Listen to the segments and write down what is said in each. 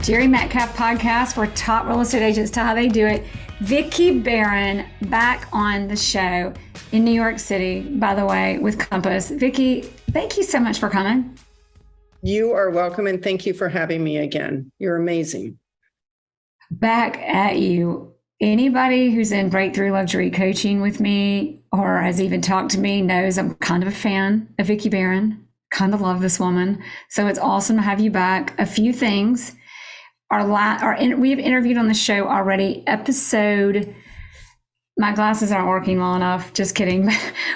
Jere Metcalf podcast, where top real estate agents tell how they do it. Vickey Barron back on the show in New York City, by the way, with Compass. Vickey, thank you so much for coming. You are welcome, and thank you for having me again. You're amazing. Back at you. Anybody who's in breakthrough luxury coaching with me or has even talked to me knows I'm kind of a fan of Vickey Barron. Kind of love this woman. So it's awesome to have you back. A few things. We have interviewed on the show already. My glasses aren't working well enough. Just kidding.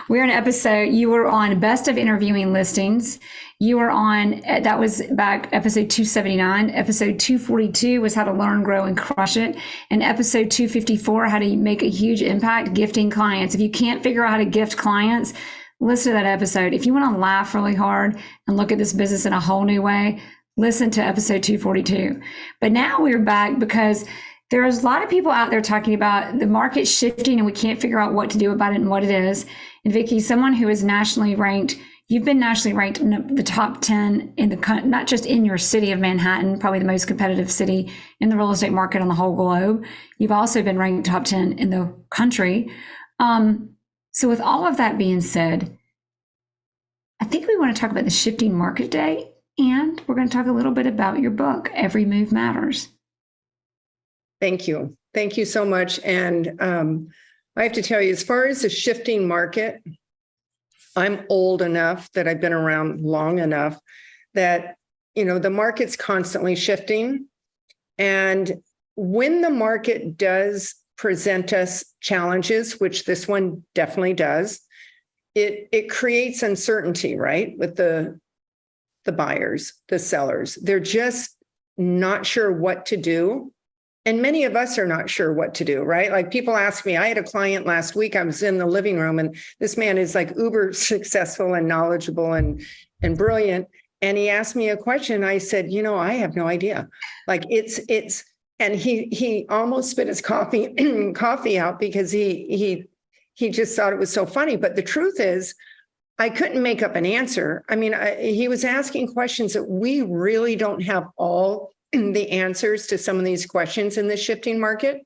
We're in episode. You were on Best of Interviewing Listings. You were on, that was back episode 279. Episode 242 was How to Learn, Grow, and Crush It. And episode 254, How to Make a Huge Impact Gifting Clients. If you can't figure out how to gift clients, listen to that episode. If you want to laugh really hard and look at this business in a whole new way, listen to episode 242. But now we're back because there's a lot of people out there talking about the market shifting and we can't figure out what to do about it and what it is. And Vickey, someone who is nationally ranked, you've been nationally ranked in the top 10 in the, not just in your city of Manhattan, probably the most competitive city in the real estate market on the whole globe. You've also been ranked top 10 in the country. So with all of that being said, I think we want to talk about the shifting market today. And we're going to talk a little bit about your book, Every Move Matters. Thank you. Thank you so much. And I have to tell you, as far as the shifting market, I'm old enough that I've been around long enough that, the market's constantly shifting. And when the market does present us challenges, which this one definitely does, it creates uncertainty, right? With the buyers, the sellers. They're just not sure what to do. And many of us are not sure what to do, right? Like people ask me, I had a client last week, I was in the living room and this man is like uber successful and knowledgeable and brilliant. And he asked me a question. I said, I have no idea. Like and he almost spit his coffee out because he just thought it was so funny. But the truth is, I couldn't make up an answer. I mean, he was asking questions that we really don't have all the answers to some of these questions in the shifting market.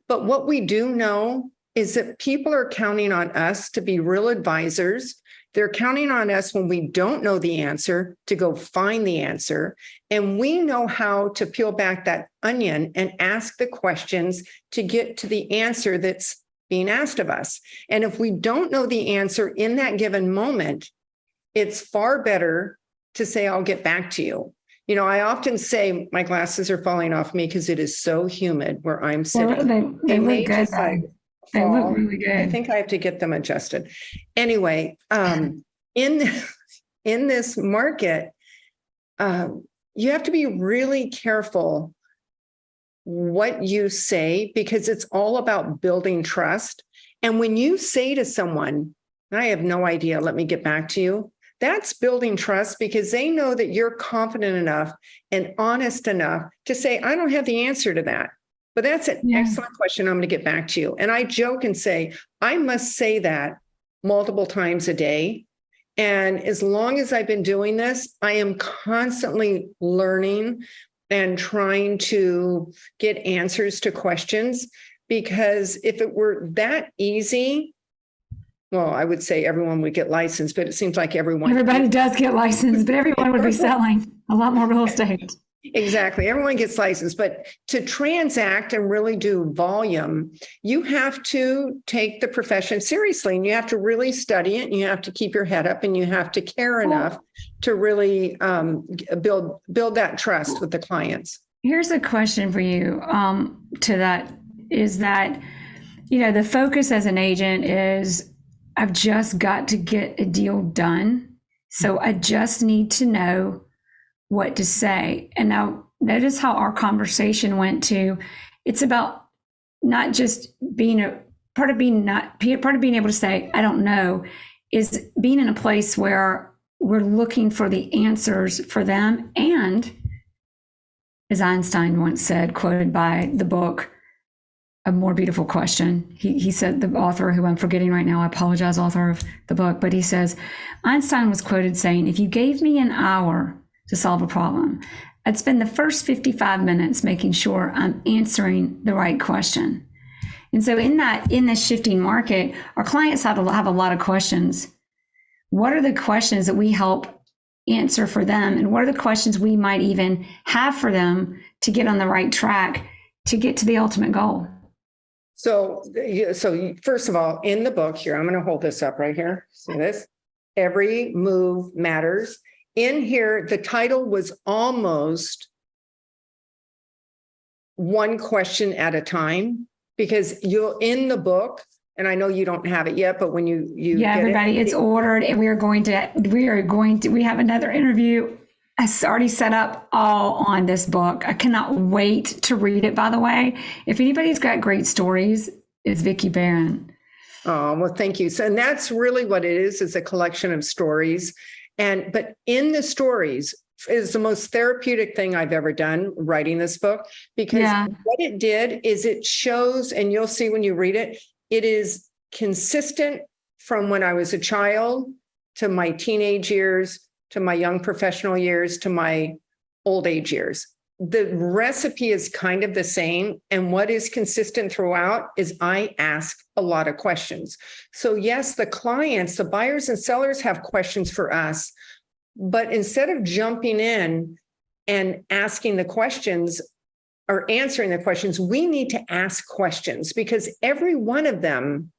But what we do know is that people are counting on us to be real advisors. They're counting on us when we don't know the answer to go find the answer. And we know how to peel back that onion and ask the questions to get to the answer that's being asked of us. And if we don't know the answer in that given moment, it's far better to say, I'll get back to you. I often say my glasses are falling off me because it is so humid where I'm sitting. They look good. They look really good. I think I have to get them adjusted. Anyway, in this market, you have to be really careful what you say, because it's all about building trust. And when you say to someone, I have no idea, let me get back to you, that's building trust because they know that you're confident enough and honest enough to say, I don't have the answer to that, but that's an excellent question. I'm going to get back to you. And I joke and say, I must say that multiple times a day. And as long as I've been doing this, I am constantly learning and trying to get answers to questions, because if it were that easy, well, I would say everyone would get licensed, but it seems like everybody does get licensed, but everyone would be selling a lot more real estate. Exactly. Everyone gets licensed, but to transact and really do volume, you have to take the profession seriously and you have to really study it and you have to keep your head up and you have to care enough to really build that trust with the clients. Here's a question for you to that is that, the focus as an agent is I've just got to get a deal done. So I just need to know what to say. And now notice how our conversation went to, it's about not just being part of being able to say, I don't know, is being in a place where we're looking for the answers for them. And as Einstein once said, quoted by the book, A More Beautiful Question. He said, the author who I'm forgetting right now, I apologize, author of the book, but he says, Einstein was quoted saying, if you gave me an hour to solve a problem, I'd spend the first 55 minutes making sure I'm answering the right question. And so in this shifting market, our clients have a lot of questions. What are the questions that we help answer for them? And what are the questions we might even have for them to get on the right track to get to the ultimate goal? So first of all, in the book here, I'm going to hold this up right here. See this? Every move matters. In here, the title was almost one question at a time, because you'll in the book, and I know you don't have it yet, but when you yeah, get everybody, it's ordered, and we have another interview. It's already set up all on this book. I cannot wait to read it, by the way. If anybody's got great stories, it's Vickey Barron. Oh, well, thank you. So, and that's really what it is a collection of stories. But in the stories is the most therapeutic thing I've ever done, writing this book, because what it did is it shows, and you'll see when you read it, it is consistent from when I was a child to my teenage years, to my young professional years, to my old age years. The recipe is kind of the same. And what is consistent throughout is I ask a lot of questions. So yes, the clients, the buyers and sellers have questions for us, but instead of jumping in and asking the questions or answering the questions, we need to ask questions, because every one of them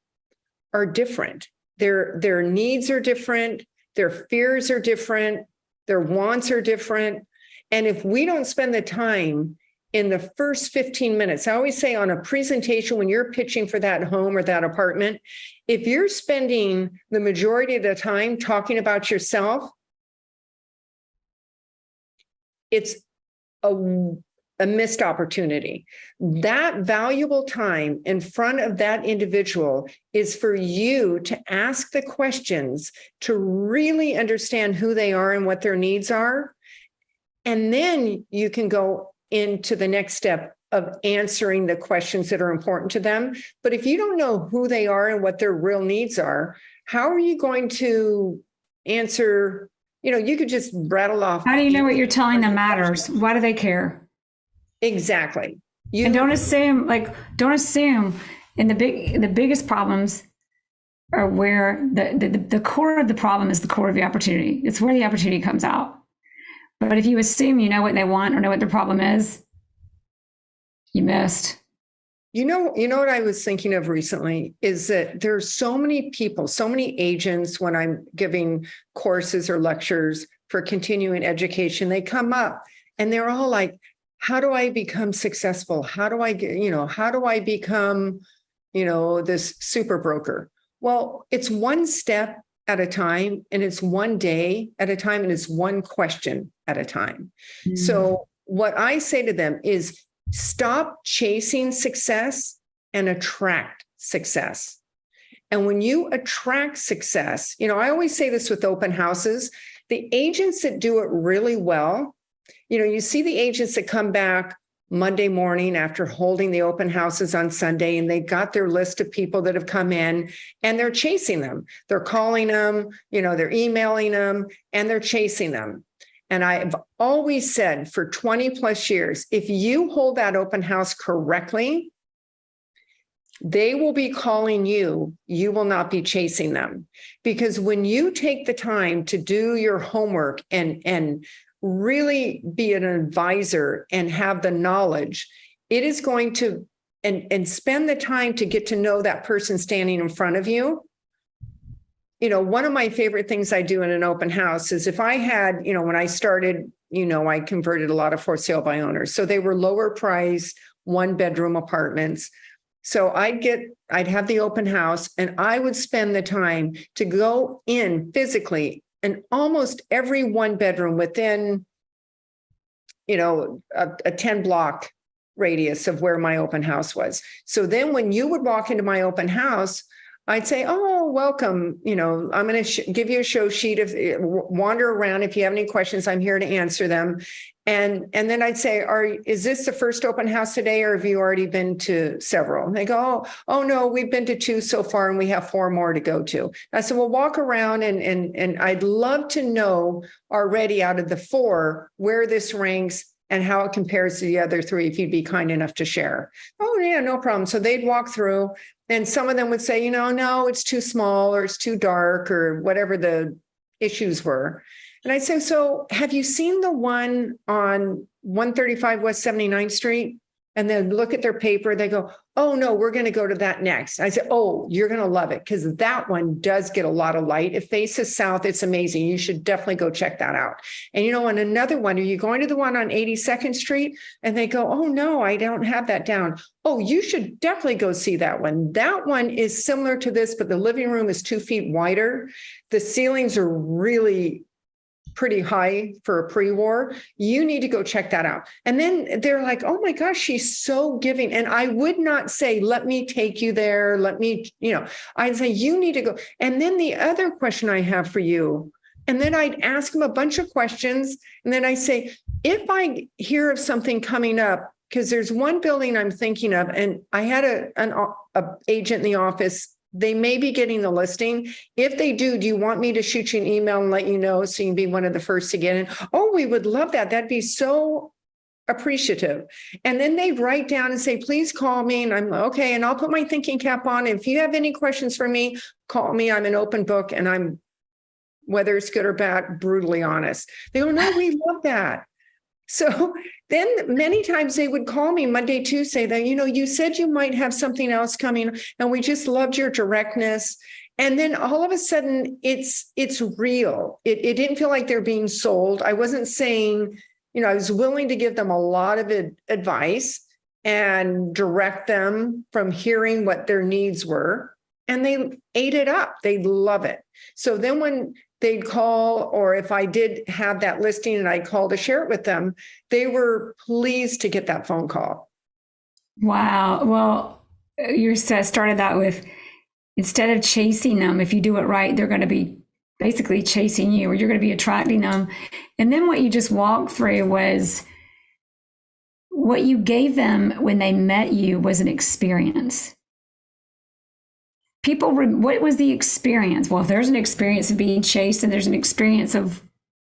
are different. Their needs are different. Their fears are different. Their wants are different. And if we don't spend the time in the first 15 minutes, I always say on a presentation, when you're pitching for that home or that apartment, if you're spending the majority of the time talking about yourself, it's a missed opportunity. That valuable time in front of that individual is for you to ask the questions to really understand who they are and what their needs are. And then you can go into the next step of answering the questions that are important to them. But if you don't know who they are and what their real needs are, how are you going to answer? You could just rattle off. How do you know what you're telling them matters? Why do they care? Exactly. And don't assume, and the biggest problems are where the core of the problem is the core of the opportunity. It's where the opportunity comes out. But if you assume you know what they want or know what their problem is, you missed. You know what I was thinking of recently is that there's so many people, so many agents, when I'm giving courses or lectures for continuing education, they come up and they're all like, how do I become successful? How do I become, this super broker? Well, it's one step at a time, and it's one day at a time, and it's one question at a time. Mm. So what I say to them is stop chasing success and attract success. And when you attract success, I always say this with open houses, the agents that do it really well, you see the agents that come back Monday morning after holding the open houses on Sunday, and they've got their list of people that have come in, and they're chasing them. They're calling them, they're emailing them, and they're chasing them. And I've always said for 20 plus years, if you hold that open house correctly, they will be calling you. You will not be chasing them. Because when you take the time to do your homework and really be an advisor and have the knowledge, it is going to, and spend the time to get to know that person standing in front of you. One of my favorite things I do in an open house is if I had, when I started, I converted a lot of for sale by owners. So they were lower priced, 1-bedroom apartments. So I'd have the open house, and I would spend the time to go in physically and almost every 1-bedroom within, a 10 block radius of where my open house was. So then when you would walk into my open house, I'd say, oh, welcome. I'm going to give you a show sheet wander around. If you have any questions, I'm here to answer them. And then I'd say, is this the first open house today, or have you already been to several? And they go, oh no, we've been to 2 so far, and we have 4 more to go to. I said, well, walk around, and I'd love to know already out of the 4 where this ranks and how it compares to the other three, if you'd be kind enough to share. Oh, yeah, no problem. So they'd walk through, and some of them would say, no, it's too small, or it's too dark, or whatever the issues were. And I'd say, so have you seen the one on 135 West 79th Street? And then look at their paper. They go, oh, no, we're going to go to that next. I said, oh, you're going to love it, because that one does get a lot of light. It faces south. It's amazing. You should definitely go check that out. And, and another one, are you going to the one on 82nd Street? And they go, oh, no, I don't have that down. Oh, you should definitely go see that one. That one is similar to this, but the living room is 2 feet wider. The ceilings are really pretty high for a pre-war. You need to go check that out. And then they're like, oh my gosh, she's so giving. And I would not say, let me take you there. I'd say, you need to go. And then the other question I have for you, and then I'd ask them a bunch of questions. And then I say, if I hear of something coming up, because there's one building I'm thinking of, and I had an agent in the office. They may be getting the listing. If they do you want me to shoot you an email and let you know so you can be one of the first to get in? Oh, we would love that. That'd be so appreciative. And then they write down and say, please call me. And I'm okay. And I'll put my thinking cap on. If you have any questions for me, call me. I'm an open book, and I'm, whether it's good or bad, brutally honest. They go, no, we love that. So then many times they would call me Monday, Tuesday, that, you said you might have something else coming, and we just loved your directness. And then all of a sudden it's real. It didn't feel like they're being sold. I wasn't saying, I was willing to give them a lot of advice and direct them from hearing what their needs were. And they ate it up. They love it. So then when they'd call, or if I did have that listing and I called to share it with them, they were pleased to get that phone call. Wow. Well, you started that with, instead of chasing them, if you do it right, they're going to be basically chasing you, or you're going to be attracting them. And then what you just walked through was what you gave them when they met you was an experience. What was the experience? Well, if there's an experience of being chased, and there's an experience of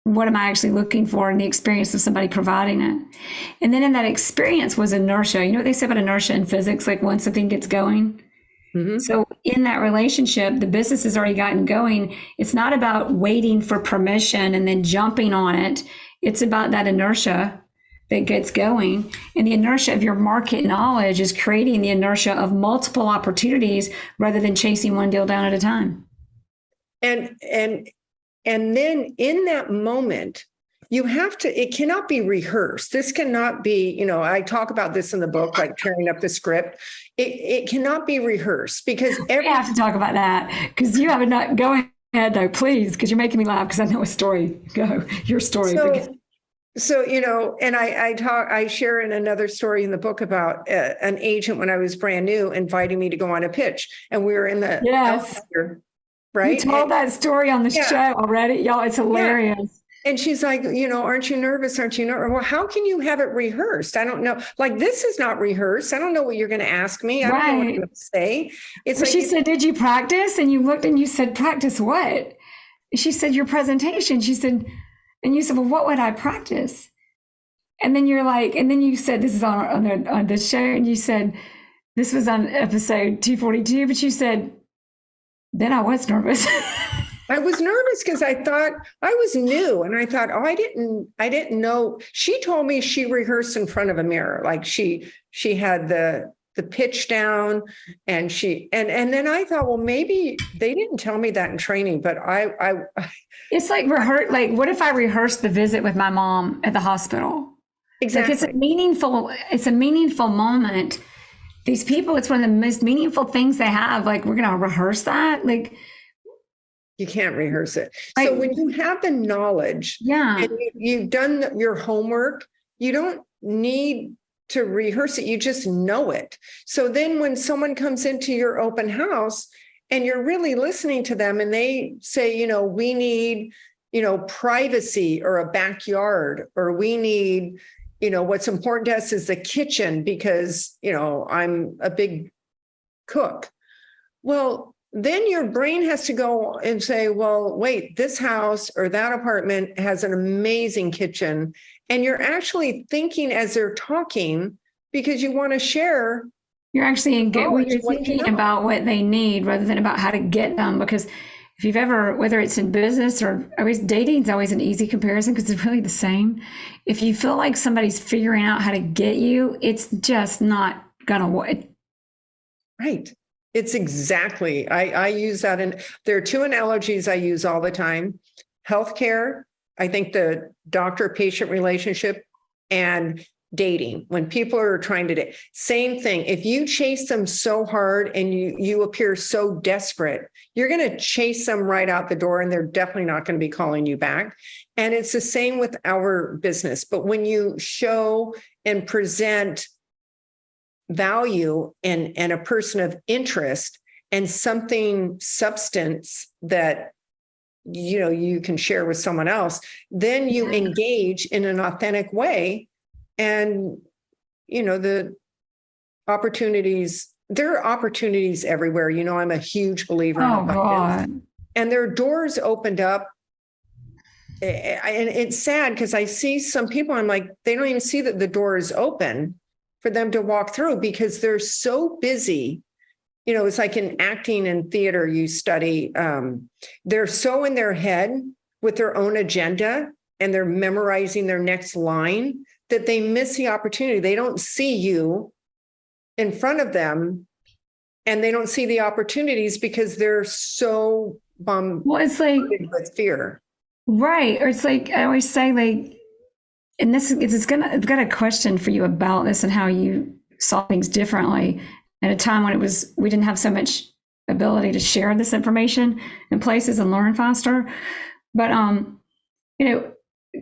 what am I actually looking for, and the experience of somebody providing it. And then in that experience was inertia. You know what they say about inertia in physics? Like once something gets going. Mm-hmm. So in that relationship, the business has already gotten going. It's not about waiting for permission and then jumping on it. It's about that inertia that gets going. And the inertia of your market knowledge is creating the inertia of multiple opportunities rather than chasing one deal down at a time. And then in that moment, you have to, it cannot be rehearsed. This cannot be, I talk about this in the book, like tearing up the script. It cannot be rehearsed, because we have to talk about that, because you have not, go ahead though, please, because you're making me laugh, because I know a story. Go, your story. So, and I share in another story in the book about an agent when I was brand new inviting me to go on a pitch, and we were in the elevator, right? You told that story on the show already, y'all. It's hilarious. Yeah. And she's like, aren't you nervous? Aren't you nervous? Well, how can you have it rehearsed? I don't know. Like, this is not rehearsed. I don't know what you're going to ask me. I don't know what I'm going to say. It's like, she said, did you practice? And you looked and you said, practice what? She said, your presentation. She said, and you said, well, what would I practice? And then you're like, and then you said, this is on the show. And you said, this was on episode 242, but you said, then I was nervous. I was nervous because I thought I was new, and I thought, I didn't know. She told me she rehearsed in front of a mirror. Like she had the pitch down, and and then I thought, well, maybe they didn't tell me that in training, but I it's like like, what if I rehearsed the visit with my mom at the hospital? Exactly. Like it's a meaningful moment. These people, it's one of the most meaningful things they have. Like, we're going to rehearse that. Like, you can't rehearse it. So when you have the knowledge, and you've done your homework, you don't need to rehearse it. You just know it. So then when someone comes into your open house and you're really listening to them, and they say, we need, privacy or a backyard, or we need, what's important to us is the kitchen because, I'm a big cook. Well, then your brain has to go and say, well, wait, this house or that apartment has an amazing kitchen. And you're actually thinking as they're talking because you want to share. You're actually knowledge, you're what you thinking know. about what they need rather than about how to get them. Because if you've ever, whether it's in business or always dating is always an easy comparison because it's really the same. If you feel like somebody's figuring out how to get you, it's just not gonna work. Right. It's exactly. I use that. And there are two analogies I use all the time. Healthcare, I think the doctor-patient relationship, and dating. When people are trying to date, same thing. If you chase them so hard and you appear so desperate, you're going to chase them right out the door and they're definitely not going to be calling you back. And it's the same with our business. But when you show and present value and a person of interest and something substance that you can share with someone else, then you engage in an authentic way. And the opportunities, there are opportunities everywhere. I'm a huge believer in abundance. God. And there are doors opened up. And it's sad because I see some people, I'm like, they don't even see that the door is open for them to walk through because they're so busy. It's like in acting and theater, you study, they're so in their head with their own agenda and they're memorizing their next line that they miss the opportunity. They don't see you in front of them and they don't see the opportunities because they're so bombarded with fear. Right. Or it's like, I always say, like, and I've got a question for you about this and how you saw things differently at a time when we didn't have so much ability to share this information in places and learn faster. But,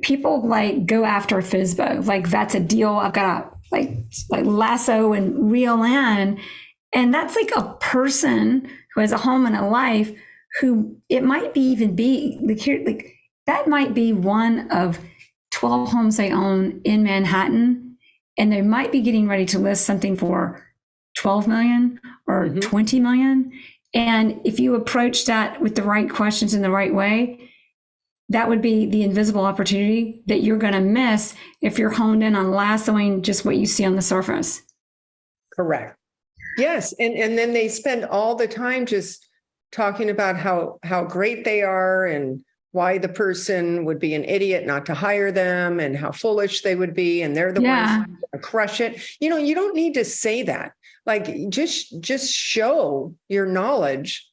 people like go after a FISBO, like that's a deal. I've got to like lasso and reel in. And that's like a person who has a home and a life who it might be that might be one of 12 homes they own in Manhattan. And they might be getting ready to list something for 12 million or 20 million. And if you approach that with the right questions in the right way, that would be the invisible opportunity that you're going to miss if you're honed in on lassoing just what you see on the surface. Correct. Yes. And then they spend all the time just talking about how great they are and why the person would be an idiot not to hire them and how foolish they would be. And they're the ones who are going to crush it. You don't need to say that. Like just show your knowledge,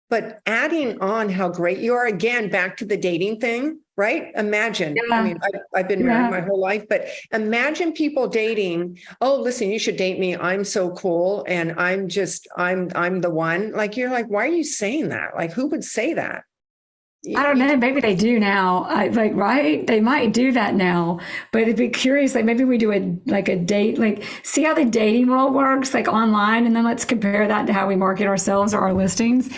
but adding on how great you are, again, back to the dating thing, right? Imagine, I mean, I've been married my whole life, but imagine people dating. Oh, listen, you should date me. I'm so cool. And I'm the one. Like, you're like, why are you saying that? Like, who would say that? I don't know. Maybe they do now. Right? They might do that now. But it'd be curious. Like maybe we do a date. Like see how the dating world works, like online, and then let's compare that to how we market ourselves or our listings.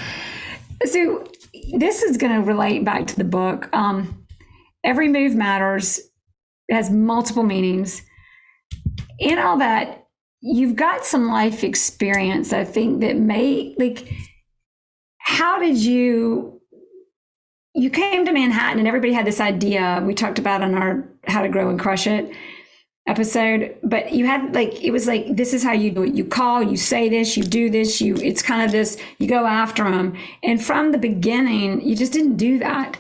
So this is going to relate back to the book. Every move matters. It has multiple meanings. In all that, you've got some life experience. I think that how did you came to Manhattan and everybody had this idea we talked about on our How to Grow and Crush It episode, but you had it was like, this is how you do it. You call, you say this, you do this, it's kind of this, you go after them. And from the beginning, you just didn't do that.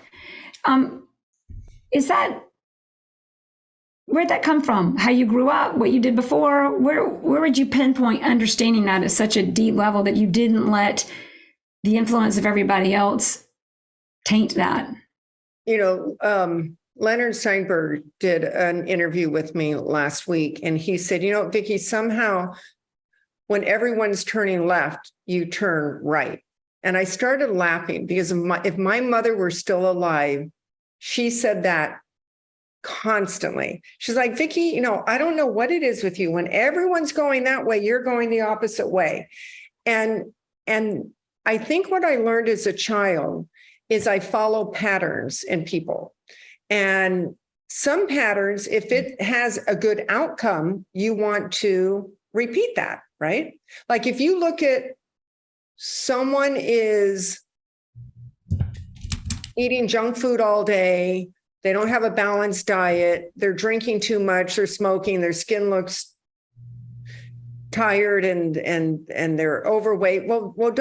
Where'd that come from? How you grew up, what you did before? Where would you pinpoint understanding that at such a deep level that you didn't let the influence of everybody else taint that? Leonard Steinberg did an interview with me last week, and he said, Vickey, somehow when everyone's turning left, you turn right. And I started laughing because if my mother were still alive, she said that constantly. She's like, Vickey, I don't know what it is with you. When everyone's going that way, you're going the opposite way. And I think what I learned as a child is I follow patterns in people. And some patterns, if it has a good outcome, you want to repeat that, right? Like if you look at someone is eating junk food all day, they don't have a balanced diet, they're drinking too much, they're smoking, their skin looks tired and they're overweight. Well,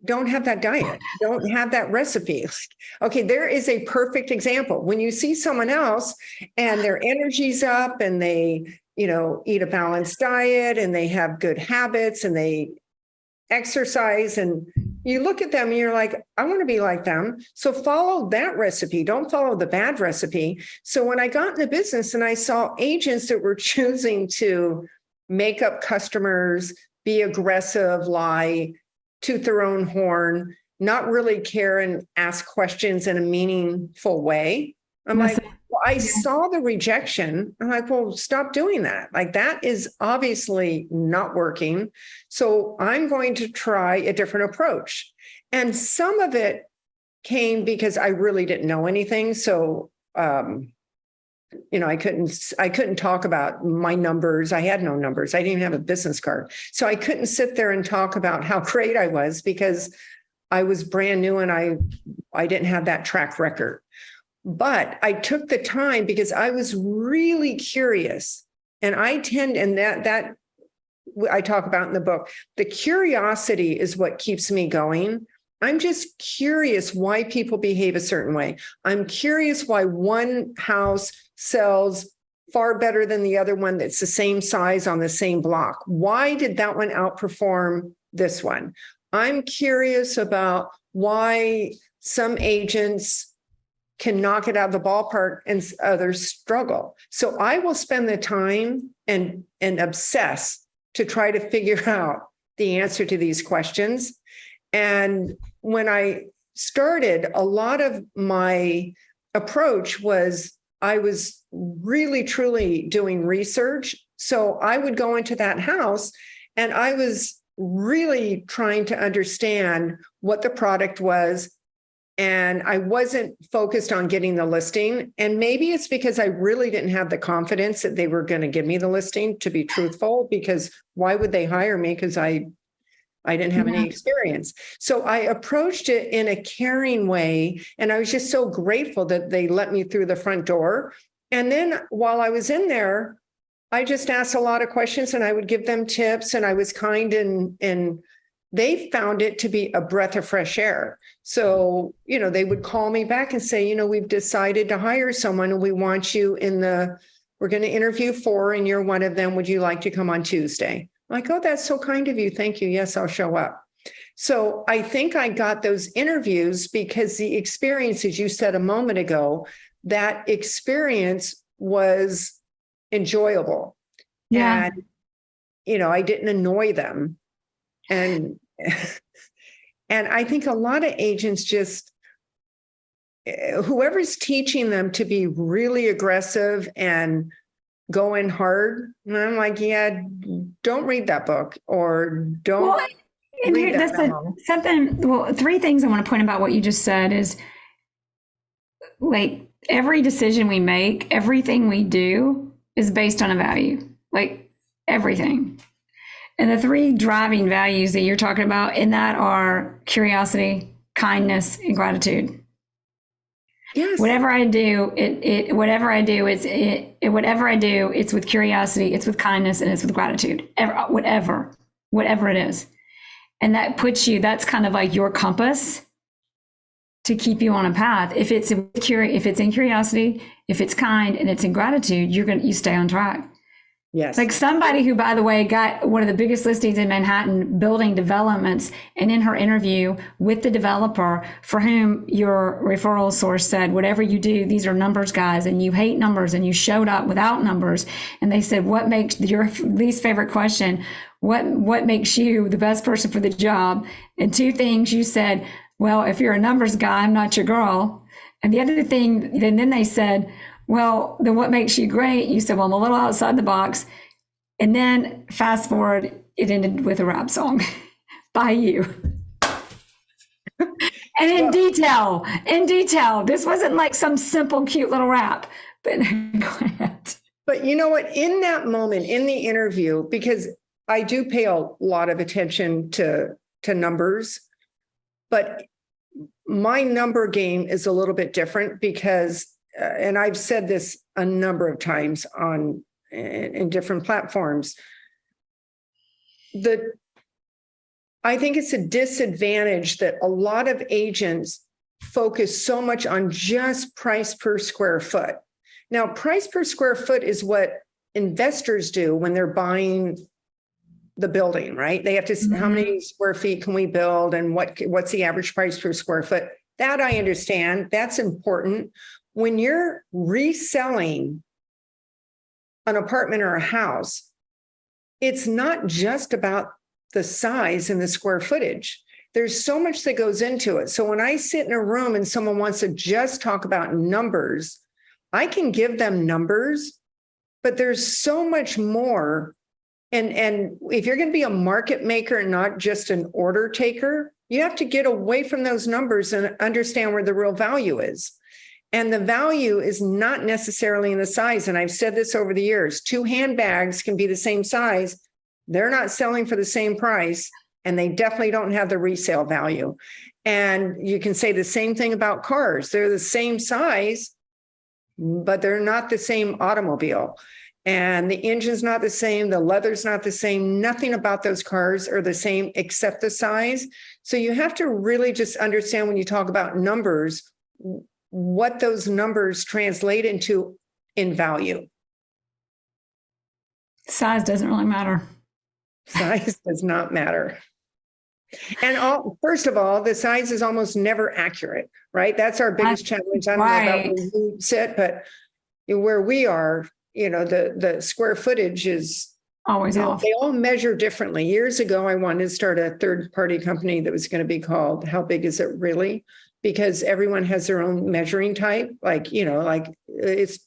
don't have that diet. Don't have that recipe. Okay, there is a perfect example. When you see someone else and their energy's up and they, eat a balanced diet and they have good habits and they exercise, and you look at them and you're like, I want to be like them. So follow that recipe. Don't follow the bad recipe. So when I got in the business and I saw agents that were choosing to make up customers, be aggressive, lie, toot their own horn, not really care and ask questions in a meaningful way, I'm like, well, I saw the rejection. I'm like, well, stop doing that. Like, that is obviously not working. So I'm going to try a different approach. And some of it came because I really didn't know anything. So, I couldn't talk about my numbers. I had no numbers. I didn't even have a business card. So I couldn't sit there and talk about how great I was because I was brand new and I didn't have that track record. But I took the time because I was really curious. And that I talk about in the book. The curiosity is what keeps me going. I'm just curious why people behave a certain way. I'm curious why one house sells far better than the other one that's the same size on the same block. Why did that one outperform this one? I'm curious about why some agents can knock it out of the ballpark and others struggle. So I will spend the time and obsess to try to figure out the answer to these questions. And when I started, a lot of my approach was I was really, truly doing research. So I would go into that house and I was really trying to understand what the product was. And I wasn't focused on getting the listing. And maybe it's because I really didn't have the confidence that they were going to give me the listing, to be truthful, because why would they hire me? Because I didn't have any experience. So I approached it in a caring way. And I was just so grateful that they let me through the front door. And then while I was in there, I just asked a lot of questions and I would give them tips, and I was kind, and they found it to be a breath of fresh air. So, they would call me back and say, we've decided to hire someone and we want you we're going to interview 4 and you're one of them. Would you like to come on Tuesday? I'm like, oh, that's so kind of you. Thank you. Yes, I'll show up. So I think I got those interviews because the experience, as you said a moment ago, that experience was enjoyable. Yeah. And, I didn't annoy them. And I think a lot of agents just, whoever's teaching them to be really aggressive and going hard, and I'm like, yeah, don't read that book, or don't read that memo. 3 things I want to point about what you just said is, like, every decision we make, everything we do is based on a value, like everything. And the 3 driving values that you're talking about in that are curiosity, kindness, and gratitude. Yes. Whatever I do, it's with curiosity, it's with kindness, and it's with gratitude. Whatever it is. And that puts you, that's kind of like your compass to keep you on a path. If it's in curiosity, if it's kind, and it's in gratitude, you stay on track. Yes. Like somebody who, by the way, got one of the biggest listings in Manhattan, building developments, and in her interview with the developer, for whom your referral source said, whatever you do, these are numbers guys, and you hate numbers, and you showed up without numbers. And they said, what makes your least favorite question? What makes you the best person for the job? And 2 things you said, well, if you're a numbers guy, I'm not your girl. And the other thing, then they said, well, then what makes you great? You said, well, I'm a little outside the box. And then fast forward, it ended with a rap song by you. And in detail, this wasn't like some simple, cute little rap, but go ahead. But you know what? In that moment, in the interview, because I do pay a lot of attention to to numbers, but my number game is a little bit different because, and I've said this a number of times in different platforms, I think it's a disadvantage that a lot of agents focus so much on just price per square foot. Now, price per square foot is what investors do when they're buying the building, right? They have to, how many square feet can we build and what's the average price per square foot? That I understand. That's important. When you're reselling an apartment or a house, it's not just about the size and the square footage. There's so much that goes into it. So when I sit in a room and someone wants to just talk about numbers, I can give them numbers, but there's so much more. And if you're going to be a market maker and not just an order taker, you have to get away from those numbers and understand where the real value is. And the value is not necessarily in the size. And I've said this over the years, 2 handbags can be the same size. They're not selling for the same price, and they definitely don't have the resale value. And you can say the same thing about cars. They're the same size, but they're not the same automobile. And the engine's not the same. The leather's not the same. Nothing about those cars are the same except the size. So you have to really just understand when you talk about numbers, what those numbers translate into in value. Size doesn't really matter. Size does not matter. And first of all, the size is almost never accurate, right? That's our biggest challenge. I don't know about where you sit, but where we are, the square footage is always off. They all measure differently. Years ago, I wanted to start a third-party company that was going to be called How Big Is It Really? Because everyone has their own measuring type. Like it's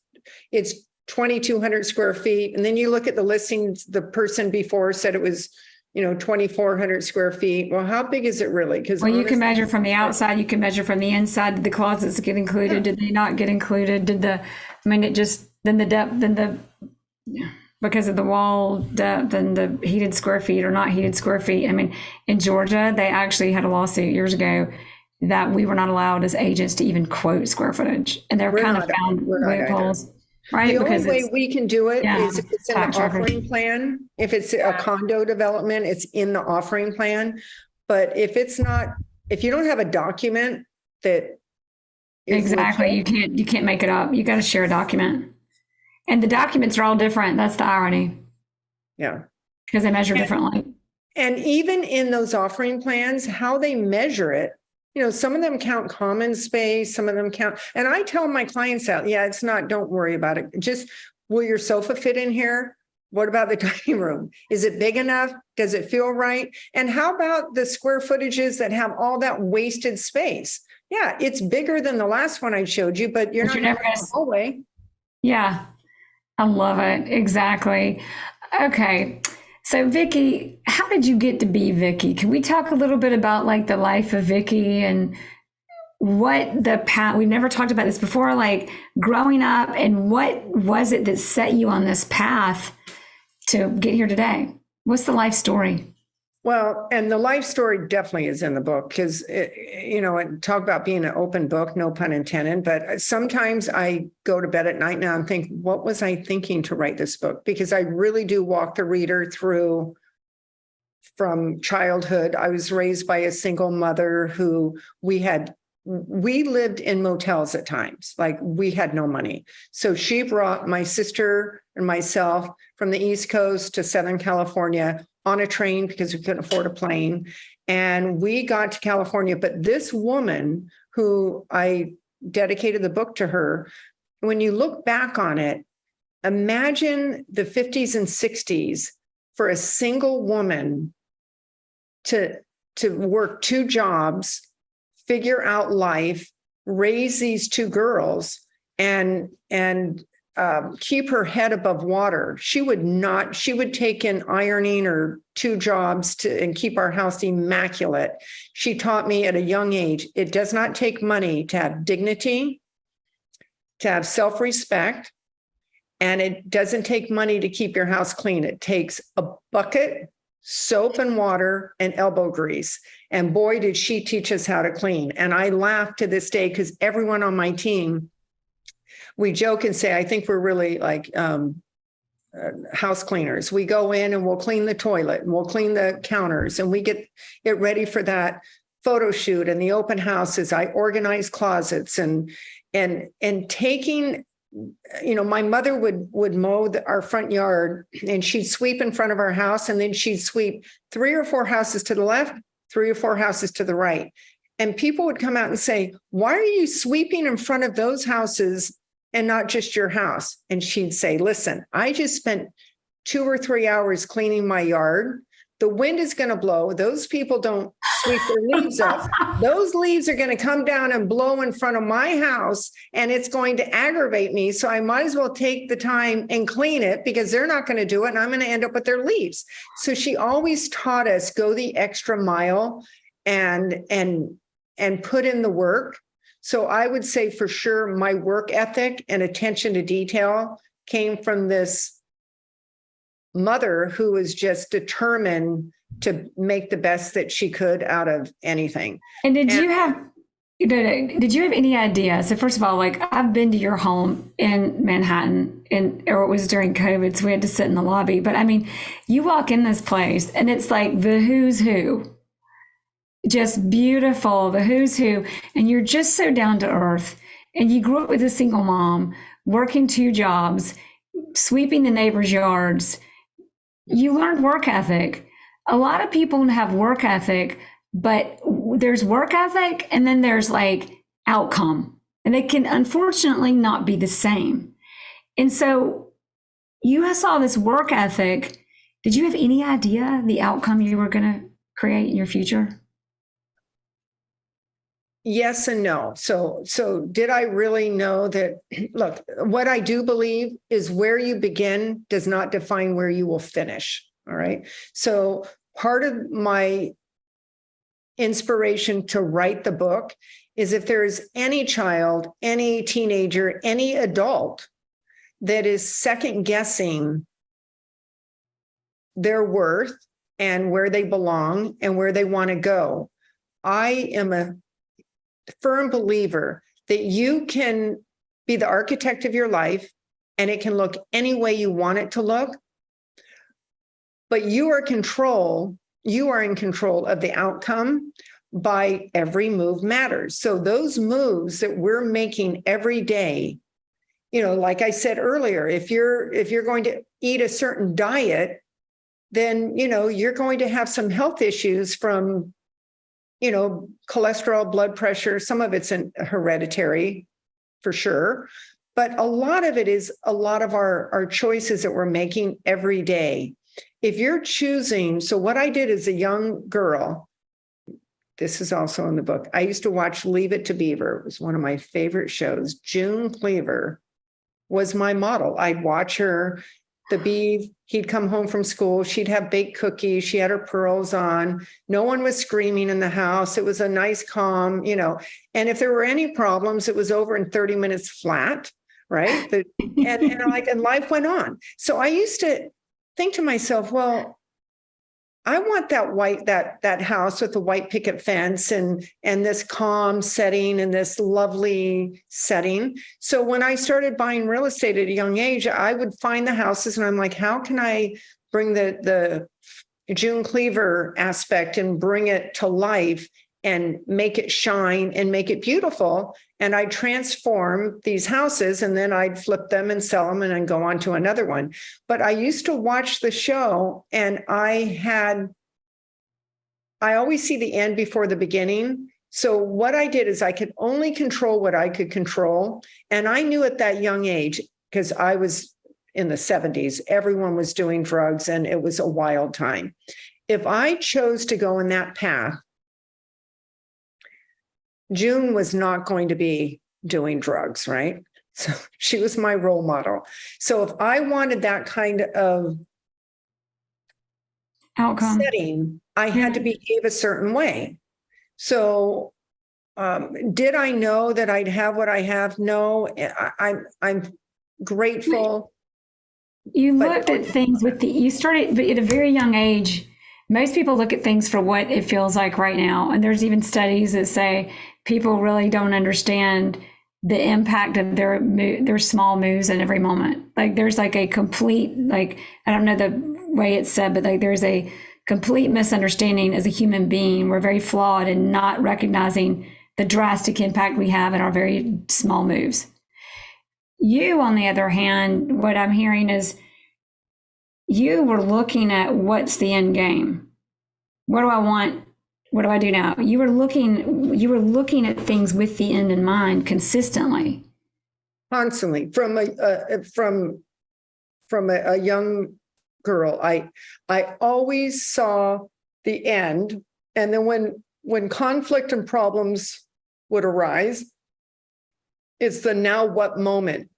2,200 square feet. And then you look at the listings, the person before said it was, 2,400 square feet. Well, how big is it really? Because you can measure from the outside, you can measure from the inside. Did the closets get included? Yeah. Did they not get included? Then the depth, because of the wall depth and the heated square feet or not heated square feet. I mean, in Georgia, they actually had a lawsuit years ago that we were not allowed as agents to even quote square footage. And they're kind of found loopholes. Right? The only way we can do it is if it's in the offering plan. If it's a condo development, it's in the offering plan. But if it's not, if you don't have a document that exactly, you can't make it up. You got to share a document. And the documents are all different. That's the irony. Yeah. Because they measure differently. And even in those offering plans, how they measure it, some of them count common space, some of them count, and I tell my clients out, it's not, don't worry about it. Just, will your sofa fit in here? What about the dining room? Is it big enough? Does it feel right? And how about the square footages that have all that wasted space? Yeah, it's bigger than the last one I showed you, but you're never going to hallway. Yeah, I love it. Exactly. Okay. So Vickey, how did you get to be Vickey? Can we talk a little bit about like the life of Vickey and what the path, we've never talked about this before, like growing up, and what was it that set you on this path to get here today? What's the life story? Well, and the life story definitely is in the book because, talk about being an open book, no pun intended. But sometimes I go to bed at night now and think, what was I thinking to write this book? Because I really do walk the reader through from childhood. I was raised by a single mother who we lived in motels at times, like we had no money. So she brought my sister and myself from the East Coast to Southern California on a train because we couldn't afford a plane. And we got to California. But this woman who I dedicated the book to her, when you look back on it, imagine the 50s and 60s for a single woman to work 2 jobs, figure out life, raise these 2 girls, and keep her head above water. She would take in ironing or 2 jobs and keep our house immaculate. She taught me at a young age, it does not take money to have dignity, to have self-respect, and it doesn't take money to keep your house clean. It takes a bucket, soap and water and elbow grease. And boy, did she teach us how to clean. And I laugh to this day because everyone on my team, we joke and say, I think we're really like house cleaners. We go in and we'll clean the toilet and we'll clean the counters and we get it ready for that photo shoot and the open houses. I organize closets and taking, my mother would mow our front yard and she'd sweep in front of our house and then she'd sweep 3 or 4 houses to the left, 3 or 4 houses to the right. And people would come out and say, why are you sweeping in front of those houses and not just your house? And she'd say, listen, I just spent 2 or 3 hours cleaning my yard. The wind is going to blow. Those people don't sweep their leaves up. Those leaves are going to come down and blow in front of my house, and it's going to aggravate me. So I might as well take the time and clean it because they're not going to do it, and I'm going to end up with their leaves. So she always taught us go the extra mile and put in the work. So I would say for sure my work ethic and attention to detail came from this mother who was just determined to make the best that she could out of anything. And did you have any idea? So first of all, like I've been to your home in Manhattan or it was during COVID, so we had to sit in the lobby. But I mean, you walk in this place and it's like the who's who, just beautiful, the who's who. And you're just so down to earth. And you grew up with a single mom, working 2 jobs, sweeping the neighbors' yards. You learned work ethic. A lot of people have work ethic, but there's work ethic and then there's like outcome, and they can unfortunately not be the same. And so you saw this work ethic. Did you have any idea the outcome you were going to create in your future? Yes and no. So did I really know that? Look, what I do believe is where you begin does not define where you will finish. All right. So part of my inspiration to write the book is if there is any child, any teenager, any adult that is second guessing their worth and where they belong and where they want to go, I am a firm believer that you can be the architect of your life and it can look any way you want it to look, but you are in control of the outcome. By every move matters. So those moves that we're making every day, like I said earlier, if you're going to eat a certain diet, then you're going to have some health issues from cholesterol, blood pressure. Some of it's hereditary for sure. But a lot of it is a lot of our choices that we're making every day. If you're choosing, so what I did as a young girl, this is also in the book. I used to watch Leave It to Beaver. It was one of my favorite shows. June Cleaver was my model. I'd watch her. The beef, he'd come home from school. She'd have baked cookies. She had her pearls on. No one was screaming in the house. It was a nice, calm, and if there were any problems, it was over in 30 minutes flat, right? And life went on. So I used to think to myself, well, I want that house with the white picket fence and this calm setting and this lovely setting. So when I started buying real estate at a young age, I would find the houses and I'm like, how can I bring the June Cleaver aspect and bring it to life and make it shine and make it beautiful? And I'd transform these houses and then I'd flip them and sell them and then go on to another one. But I used to watch the show and I always see the end before the beginning. So what I did is I could only control what I could control. And I knew at that young age, because I was in the 70s, everyone was doing drugs and it was a wild time. If I chose to go in that path, June was not going to be doing drugs, right? So she was my role model. So if I wanted that kind of outcome setting, I had to behave a certain way. So did I know that I'd have what I have? No, I'm grateful. You looked at things you started at a very young age Most people look at things for what it feels like right now. And there's even studies that say people really don't understand the impact of their small moves in every moment. Like there's like a complete, like, I don't know the way it's said, but like there's a complete misunderstanding as a human being. We're very flawed in not recognizing the drastic impact we have in our very small moves. You, on the other hand, what I'm hearing is you were looking at what's the end game. What do I want? What do I do now? You were looking at things with the end in mind consistently. Constantly from a young girl. I always saw the end. And then when conflict and problems would arise, it's the now what moment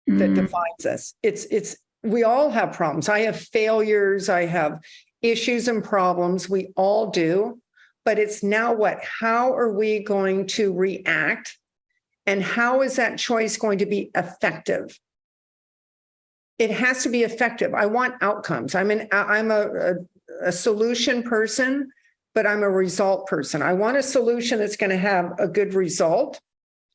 that defines us. It's we all have problems. I have failures, I have issues and problems. We all do. But it's now what? How are we going to react? And how is that choice going to be effective? It has to be effective. I want outcomes. I'm a solution person, but I'm a result person. I want a solution that's going to have a good result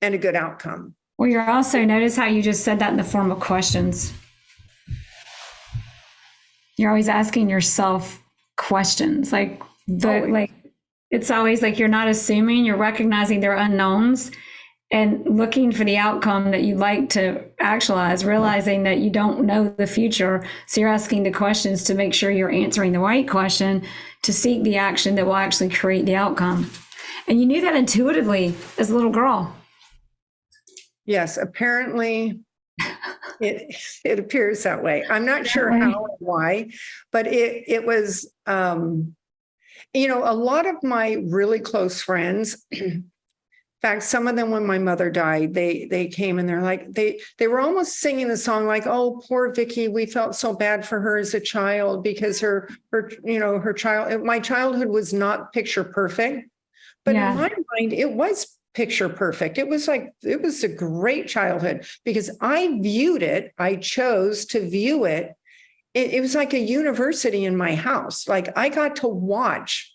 and a good outcome. Well, you're also, notice how you just said that in the form of questions. You're always asking yourself questions. Like it's always like you're not assuming, you're recognizing there are unknowns and looking for the outcome that you'd like to actualize, realizing that you don't know the future. So you're asking the questions to make sure you're answering the right question to seek the action that will actually create the outcome. And you knew that intuitively as a little girl. Yes, apparently it appears that way. I'm not sure how or why, but it was, a lot of my really close friends, in fact, some of them, when my mother died, they came and they're like, they were almost singing the song like, oh, poor Vickey, we felt so bad for her as a child because my childhood was not picture perfect, but in my mind, it was picture perfect. It was a great childhood because I chose to view it. It was like a university in my house. Like I got to watch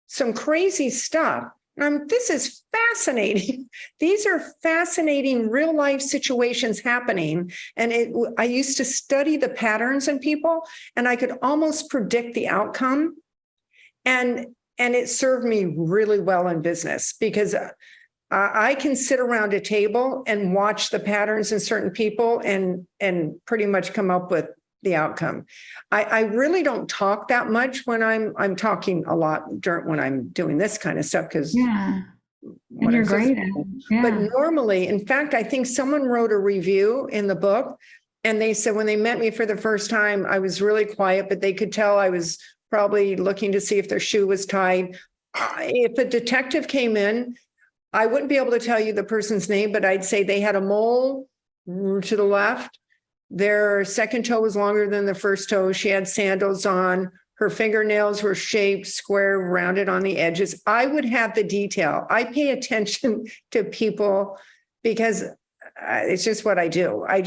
some crazy stuff. This is fascinating. These are fascinating real life situations happening. And I used to study the patterns in people and I could almost predict the outcome. And it served me really well in business because I can sit around a table and watch the patterns in certain people and pretty much come up with the outcome. I really don't talk that much when I'm talking a lot when I'm doing this kind of stuff because and you're great at it. Yeah. But normally, in fact, I think someone wrote a review in the book and they said when they met me for the first time, I was really quiet, but they could tell I was probably looking to see if their shoe was tied. If a detective came in, I wouldn't be able to tell you the person's name, but I'd say they had a mole to the left. Their second toe was longer than the first toe. She had sandals on. Her fingernails were shaped, square, rounded on the edges. I would have the detail. I pay attention to people because it's just what I do. I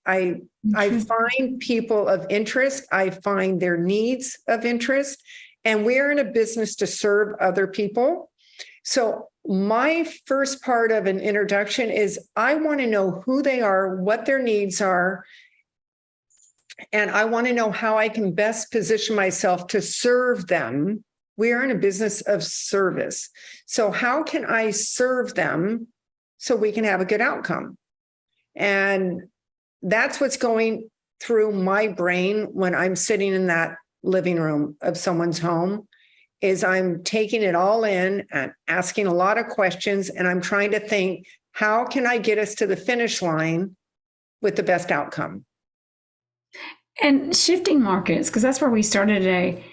find people of interest. I find their needs of interest. And we're in a business to serve other people. So my first part of an introduction is I want to know who they are, what their needs are, and I want to know how I can best position myself to serve them. We are in a business of service. So how can I serve them so we can have a good outcome? And that's what's going through my brain when I'm sitting in that living room of someone's home. Is I'm taking it all in and asking a lot of questions, and I'm trying to think, how can I get us to the finish line with the best outcome? And shifting markets, because that's where we started today.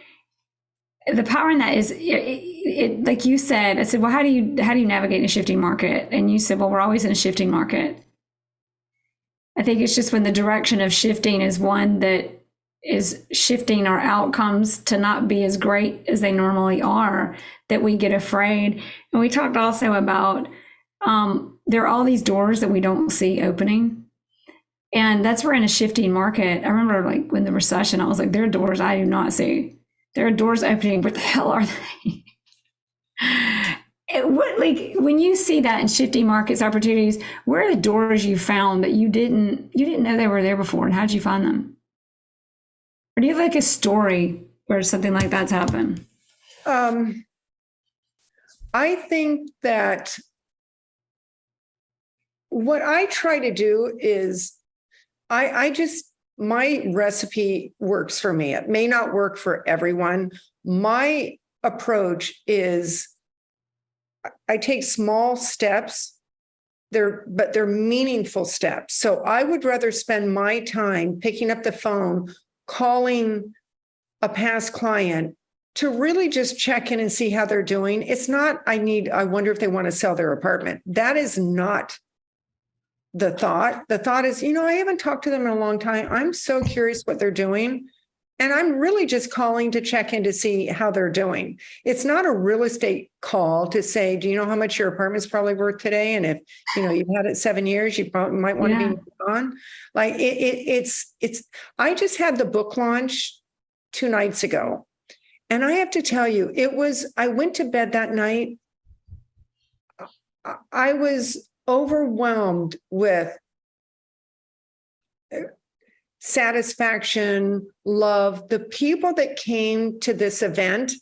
The power in that is, it like you said, I said, well, how do you navigate in a shifting market? And you said, well, we're always in a shifting market. I think it's just when the direction of shifting is one that is shifting our outcomes to not be as great as they normally are, that we get afraid. And we talked also about there are all these doors that we don't see opening. And that's where in a shifting market, I remember like when the recession, I was like, there are doors I do not see. There are doors opening. What the hell are they? Like when you see that in shifting markets opportunities, where are the doors you found that you didn't know they were there before, and how'd you find them? Or do you have like a story where something like that's happened? I think that what I try to do is my recipe works for me. It may not work for everyone. My approach is I take small steps, but they're meaningful steps. So I would rather spend my time picking up the phone, calling a past client to really just check in and see how they're doing. It's not, I wonder if they want to sell their apartment. That is not the thought. The thought is, I haven't talked to them in a long time. I'm so curious what they're doing. And I'm really just calling to check in to see how they're doing. It's not a real estate call to say, do you know how much your apartment's probably worth today? And if, you've had it 7 years, you probably might want to be moved on. Like it's, I just had the book launch 2 nights ago. And I have to tell you, I went to bed that night. I was overwhelmed with satisfaction, love, the people that came to this event.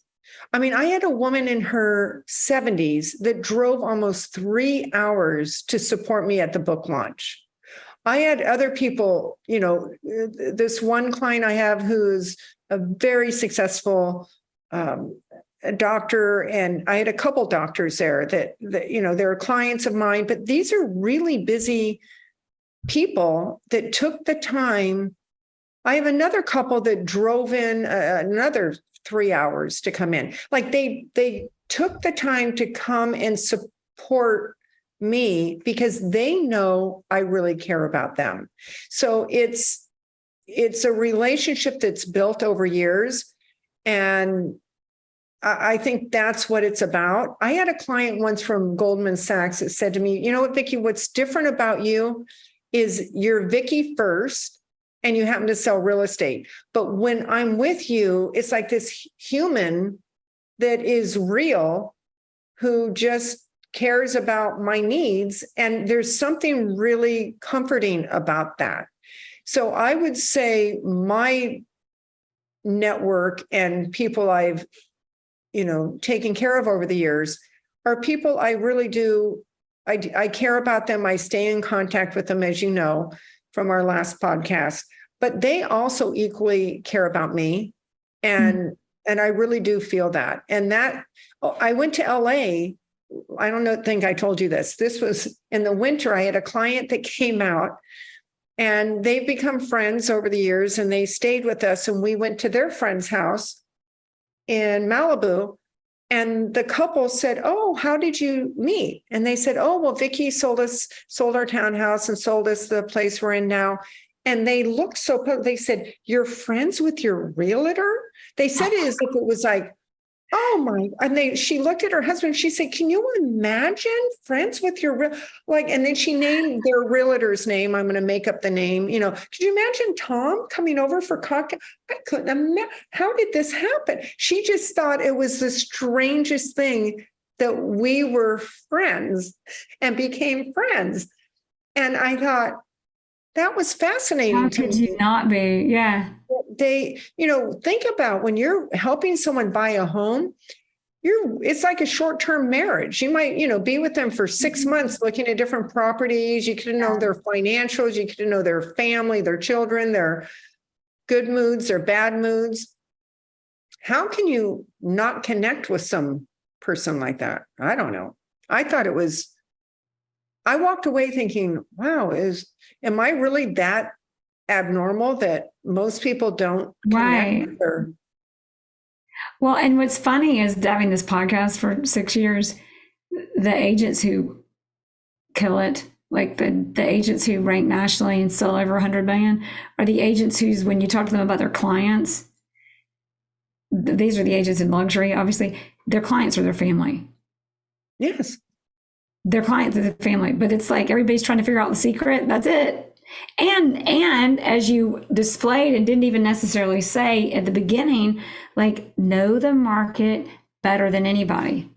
I mean, I had a woman in her 70s that drove almost 3 hours to support me at the book launch. I had other people, this one client I have who's a very successful doctor, and I had a couple doctors there that they're clients of mine, but these are really busy people that took the time. I have another couple that drove in another 3 hours to come in. Like they took the time to come and support me because they know I really care about them. So it's a relationship that's built over years. And I think that's what it's about. I had a client once from Goldman Sachs that said to me, you know what, Vickey, what's different about you is you're Vickey first and you happen to sell real estate. But when I'm with you, it's like this human that is real who just cares about my needs. And there's something really comforting about that. So I would say my network and people I've, taken care of over the years are people I really do. I care about them. I stay in contact with them, as you know, from our last podcast, but they also equally care about me. And I really do feel that. And that I went to LA. I think I told you this. This was in the winter. I had a client that came out and they've become friends over the years, and they stayed with us, and we went to their friend's house in Malibu. And the couple said, "Oh, how did you meet?" And they said, "Oh, well, Vickey sold our townhouse and sold us the place we're in now." And they looked they said, "You're friends with your realtor?" They said it as if it was like, oh my, and she looked at her husband. She said, "Can you imagine friends with your and then she named their realtor's name. I'm going to make up the name. Could you imagine Tom coming over for cocktail? I couldn't imagine. How did this happen? She just thought it was the strangest thing that we were friends and became friends. And I thought that was fascinating. How could you not be? Yeah. They, think about when you're helping someone buy a home, it's like a short-term marriage. You might, be with them for 6 months looking at different properties. You get to know their financials. You get to know their family, their children, their good moods, their bad moods. How can you not connect with some person like that? I don't know. I walked away thinking, wow, am I really that abnormal that most people don't connect? Right. Well, and what's funny is having this podcast for 6 years, the agents who kill it, like the agents who rank nationally and sell over 100 million, are the agents who's, when you talk to them about their clients, these are the agents in luxury, obviously, their clients are their family. Yes. Their clients are the family, but it's like everybody's trying to figure out the secret. That's it. And as you displayed and didn't even necessarily say at the beginning, like, know the market better than anybody.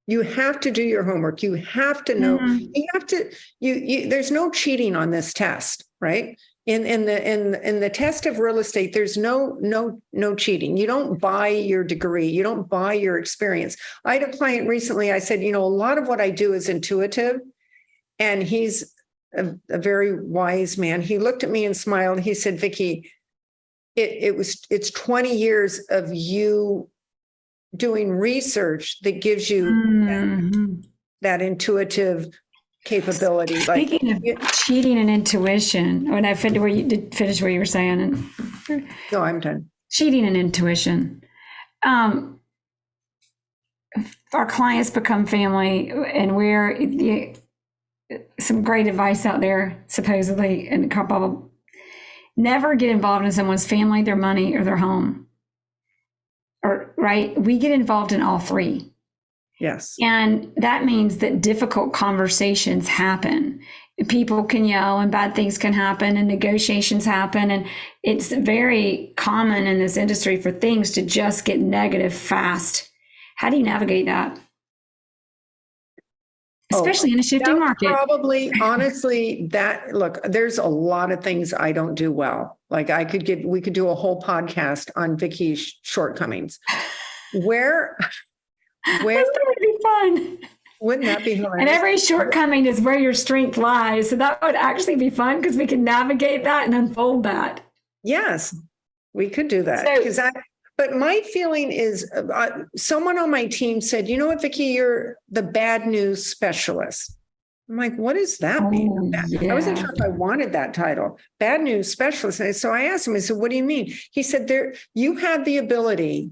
You have to do your homework. You have to know. You have to. There's no cheating on this test, right? In the test of real estate, there's no cheating. You don't buy your degree. You don't buy your experience. I had a client recently. I said, a lot of what I do is intuitive, and he's a very wise man. He looked at me and smiled. He said, Vickey, it's 20 years of you doing research that gives you that intuitive capability. Speaking of cheating and intuition, when I finished where you did finish what you were saying, and no, I'm done. Cheating and intuition. Our clients become family, and we're some great advice out there, supposedly, and a couple. Never get involved in someone's family, their money, or their home. Right? We get involved in all three. Yes. And that means that difficult conversations happen. People can yell and bad things can happen and negotiations happen. And it's very common in this industry for things to just get negative fast. How do you navigate that? Especially in a shifting market. Probably, honestly, look, there's a lot of things I don't do well. Like we could do a whole podcast on Vickey's shortcomings. Where that would be fun. Wouldn't that be hilarious? And every shortcoming is where your strength lies. So that would actually be fun because we can navigate that and unfold that. Yes, we could do that. But my feeling is someone on my team said, you know what, Vickey, you're the bad news specialist. I'm like, what does that mean? Yeah. I wasn't sure if I wanted that title, bad news specialist. And so I asked him, I said, what do you mean? He said, you have the ability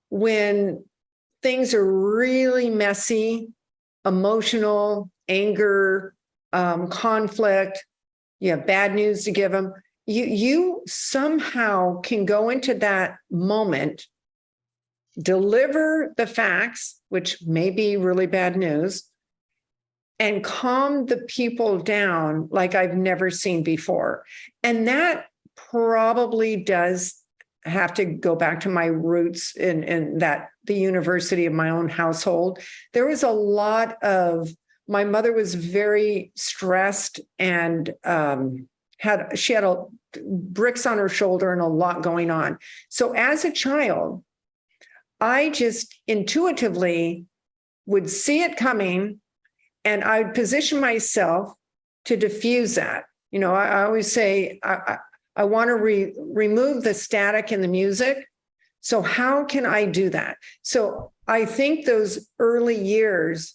when things are really messy, emotional, anger, conflict, you have bad news to give them. You somehow can go into that moment, deliver the facts, which may be really bad news, and calm the people down like I've never seen before. And that probably does have to go back to my roots in that the university of my own household. There was a lot of, my mother was very stressed and she had bricks on her shoulder and a lot going on. So as a child, I just intuitively would see it coming and I'd position myself to diffuse that. I always say, I want to remove the static in the music. So how can I do that? So I think those early years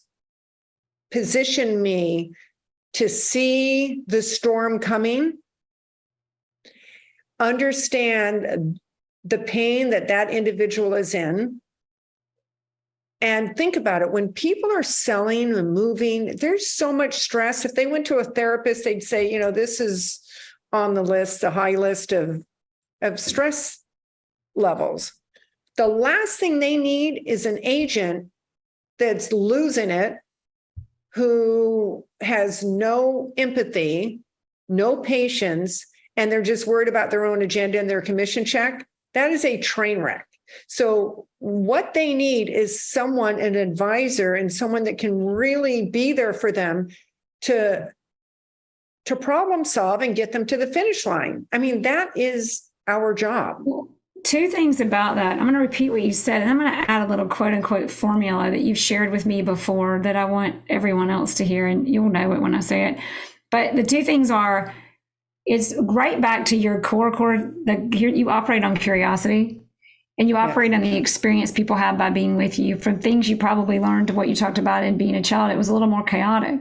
position me to see the storm coming, understand the pain that individual is in, and think about it. When people are selling and moving, there's so much stress. If they went to a therapist, they'd say, this is on the list, the high list of stress levels. The last thing they need is an agent that's losing it, who has no empathy, no patience, and they're just worried about their own agenda and their commission check. That is a train wreck. So what they need is an advisor, and someone that can really be there for them to problem solve and get them to the finish line. I mean, that is our job. Two things about that. I'm going to repeat what you said, and I'm going to add a little quote unquote formula that you've shared with me before that I want everyone else to hear, and you'll know it when I say it. But the two things are, it's right back to your core, you operate on curiosity, and you operate on the experience people have by being with you, from things you probably learned to what you talked about in being a child. It was a little more chaotic.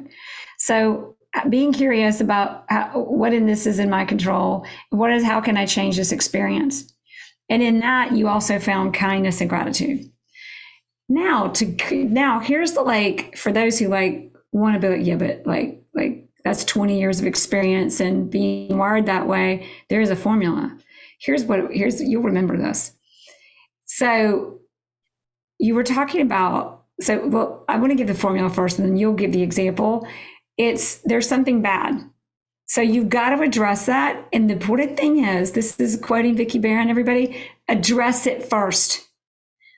So being curious about what in this is in my control, how can I change this experience? And in that, you also found kindness and gratitude. Now here's the, for those who want to be like, yeah, but like that's 20 years of experience and being wired that way. There is a formula. You'll remember this. So you were talking about, I want to give the formula first and then you'll give the example. There's something bad. So you've got to address that. And the important thing is, this is quoting Vickey Barron, everybody, address it first.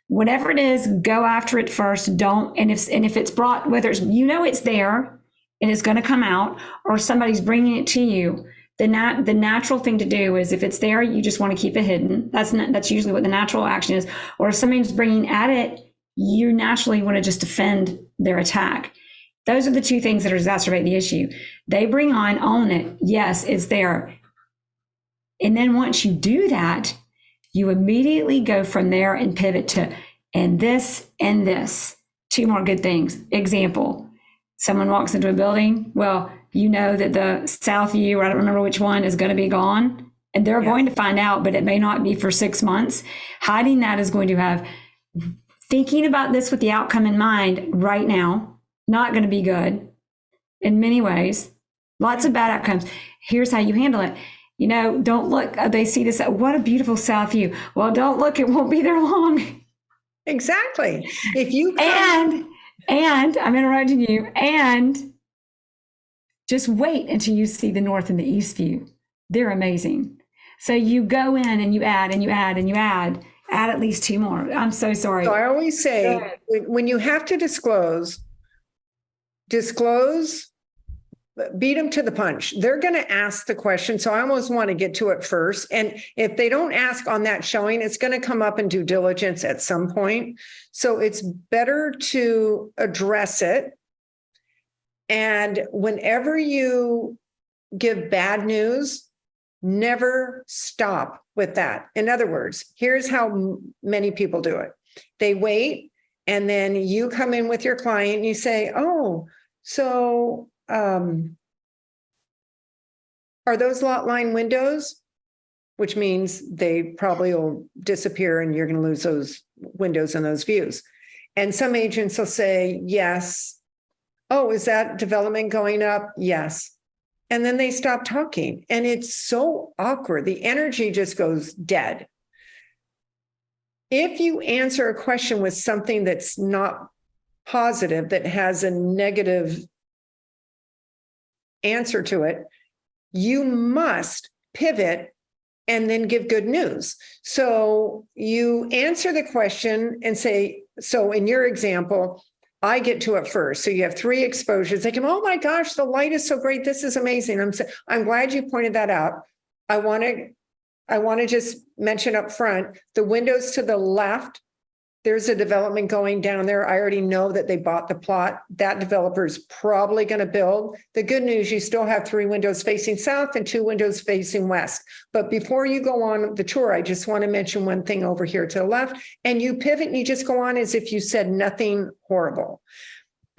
Whatever it is, go after it first. Don't, and if it's brought, whether it's, it's there and it's going to come out, or somebody's bringing it to you, the natural thing to do is, if it's there, you just want to keep it hidden. That's usually what the natural action is. Or if somebody's bringing at it, you naturally want to just defend their attack. Those are the two things that exacerbate the issue. They bring on, own it. Yes, it's there. And then once you do that, you immediately go from there and pivot to, and this, two more good things. Example, someone walks into a building. Well, you know that the south view, or I don't remember which one, is going to be gone. And they're going to find out, but it may not be for 6 months. Hiding that is going to have, thinking about this with the outcome in mind right now, not going to be good in many ways. Lots of bad outcomes. Here's how you handle it. Don't look, they see this, what a beautiful south view. Well, don't look, it won't be there long. Exactly. If you come... and I'm interrupting you, and just wait until you see the north and the east view. They're amazing. So you go in and you add and you add and you add at least two more. I'm so sorry. So I always say, when you have to disclose, beat them to the punch. They're going to ask the question. So I almost want to get to it first. And if they don't ask on that showing, it's going to come up in due diligence at some point. So it's better to address it. And whenever you give bad news, never stop with that. In other words, here's how many people do it. They wait, and then you come in with your client and you say, oh, so are those lot line windows? Which means they probably will disappear and you're going to lose those windows and those views. And some agents will say, yes. Oh, is that development going up? Yes. And then they stop talking. And it's so awkward. The energy just goes dead. If you answer a question with something that's not positive, that has a negative answer to it, you must pivot and then give good news. So you answer the question and say, so in your example, I get to it first. So you have 3 exposures. They come, oh my gosh, the light is so great. This is amazing. I'm glad you pointed that out. I want to just mention up front, the windows to the left, there's a development going down there. I already know that they bought the plot. That developer is probably going to build. The good news, you still have 3 windows facing south and 2 windows facing west. But before you go on the tour, I just want to mention one thing over here to the left, and you pivot and you just go on as if you said nothing horrible.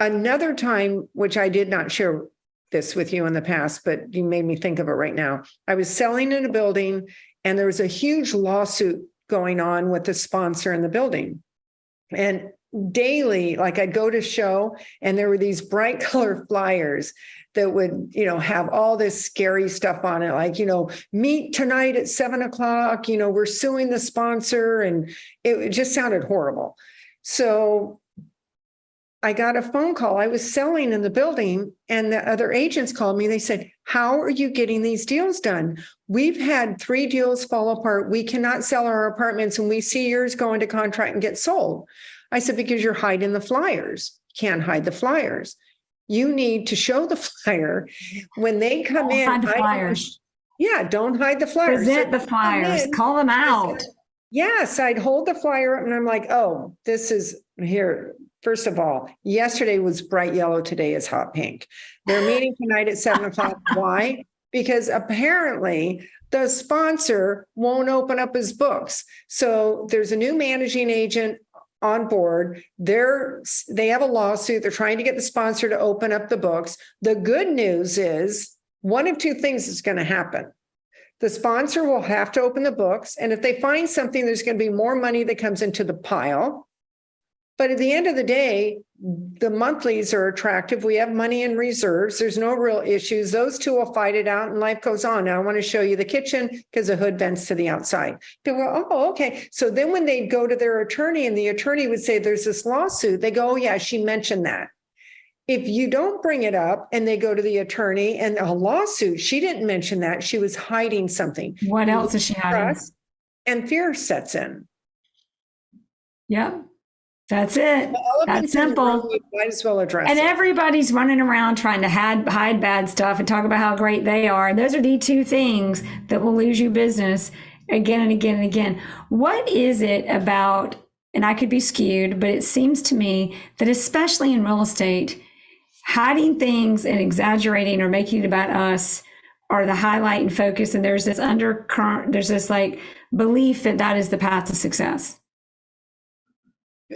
Another time, which I did not share this with you in the past, but you made me think of it right now. I was selling in a building and there was a huge lawsuit going on with the sponsor in the building. And daily, like I'd go to show and there were these bright color flyers that would, have all this scary stuff on it. Like, meet tonight at 7:00, we're suing the sponsor. And it just sounded horrible. So I got a phone call. I was selling in the building and the other agents called me. They said, how are you getting these deals done? We've had 3 deals fall apart. We cannot sell our apartments and we see yours go into contract and get sold. I said, because you're hiding the flyers. Can't hide the flyers. You need to show the flyer when they come in. Hide the flyers. Don't hide the flyers. Present the flyers. Call them out. Yes, I'd hold the flyer up and I'm like, oh, this is here. First of all, yesterday was bright yellow. Today is hot pink. They're meeting tonight at 7:00. Why? Because apparently the sponsor won't open up his books. So there's a new managing agent on board. They have a lawsuit. They're trying to get the sponsor to open up the books. The good news is one of 2 things is going to happen. The sponsor will have to open the books. And if they find something, there's going to be more money that comes into the pile. But at the end of the day, the monthlies are attractive. We have money in reserves. There's no real issues. Those 2 will fight it out and life goes on. Now I want to show you the kitchen because the hood vents to the outside. People go, oh, okay. So then when they go to their attorney and the attorney would say, there's this lawsuit, they go, oh yeah, she mentioned that. if you don't bring it up and they go to the attorney and a lawsuit, she didn't mention that. She was hiding something. What else is she hiding? Trust and fear sets in. Yep. That's it. That's In the room, simple. you might as well address And it. everybody's running around trying to hide bad stuff and talk about how great they are. And those are the two things that will lose you business again and again and again. What is it about, and I could be skewed, but it seems to me that especially in real estate, hiding things and exaggerating or making it about us are the highlight and focus. And there's this undercurrent, there's this like belief that that is the path to success.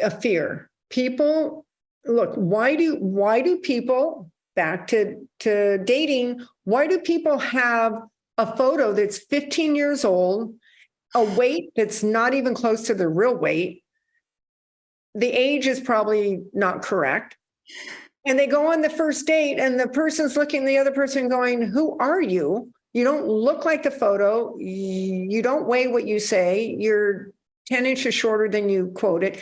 A fear. People, look, why do people, back to dating, why do people have a photo that's 15 years old, a weight that's not even close to the real weight? The age is probably not correct. And they go on the first date and the person's looking at the other person going, who are you? You don't look like the photo. You don't weigh what you say. You're 10 inches shorter than you quoted.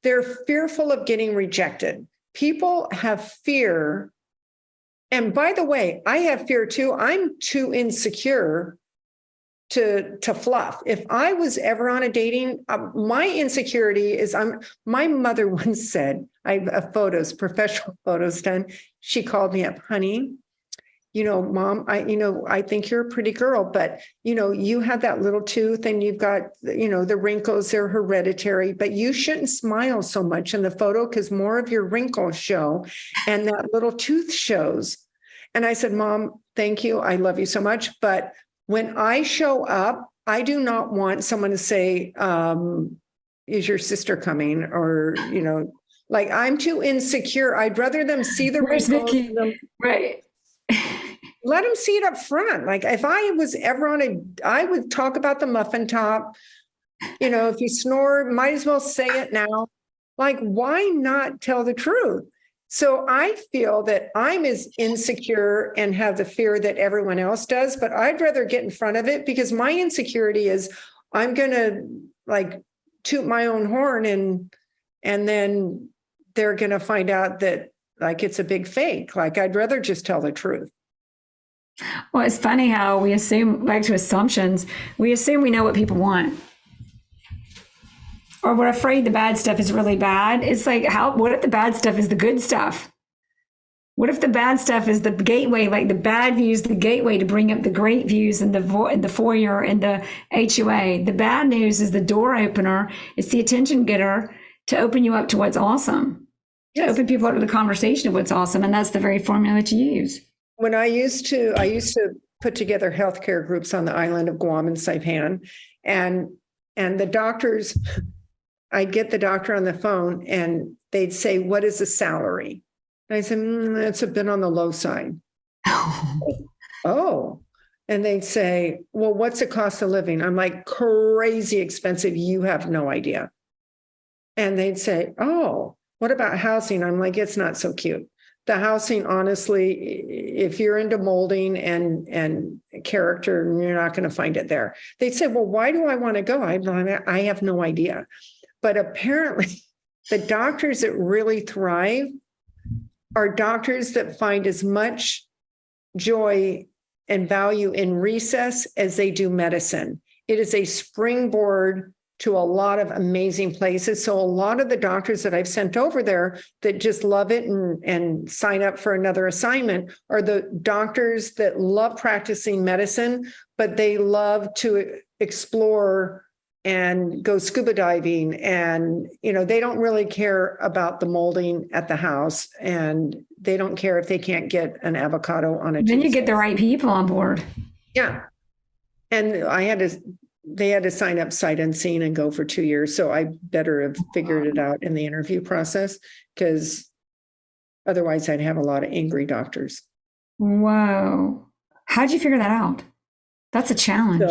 They're fearful of getting rejected. People have fear. And by the way, I have fear too. I'm too insecure to fluff. If I was ever on a dating, my insecurity is my mother once said, I have photos, professional photos done. She called me up, honey, Mom, I think you're a pretty girl, but you have that little tooth and you've got, the wrinkles, they're hereditary, but you shouldn't smile so much in the photo because more of your wrinkles show and that little tooth shows. And I said, Mom, thank you. I love you so much. But when I show up, I do not want someone to say, is your sister coming? Or, like I'm too insecure. I'd rather them see the Where's wrinkles. Vicky? Right. Let them see it up front. Like if I was ever I would talk about the muffin top. If you snore, might as well say it now. Like, why not tell the truth? So I feel that I'm as insecure and have the fear that everyone else does, but I'd rather get in front of it because my insecurity is I'm going to like toot my own horn and then they're going to find out that like it's a big fake. Like I'd rather just tell the truth. Well, it's funny how we assume, back to assumptions, we assume we know what people want. Or we're afraid the bad stuff is really bad. It's like, what if the bad stuff is the good stuff? What if the bad stuff is the gateway, like the bad views, the gateway to bring up the great views in the foyer and the HOA? The bad news is the door opener. It's the attention getter to open you up to what's awesome, to open people up to the conversation of what's awesome. And that's the very formula that you use. When I used to put together healthcare groups on the island of Guam and Saipan, and the doctors, I'd get the doctor on the phone and they'd say, what is the salary? And I said, it's a bit on the low side. Oh, and they'd say, well, what's the cost of living? I'm like, crazy expensive. You have no idea. And they'd say, oh, what about housing? I'm like, it's not so cute. The housing, honestly, if you're into molding and character, you're not going to find it there. They'd say, well, why do I want to go? I have no idea. But apparently the doctors that really thrive are doctors that find as much joy and value in recess as they do medicine. It is a springboard to a lot of amazing places. So a lot of the doctors that I've sent over there that just love it and sign up for another assignment are the doctors that love practicing medicine, but they love to explore and go scuba diving. And, they don't really care about the molding at the house. And they don't care if they can't get an avocado on a Tuesday. Then you get the right people on board. Yeah. And they had to sign up sight unseen and go for 2 years. So I better have figured it out in the interview process because otherwise I'd have a lot of angry doctors. Whoa. How'd you figure that out? That's a challenge.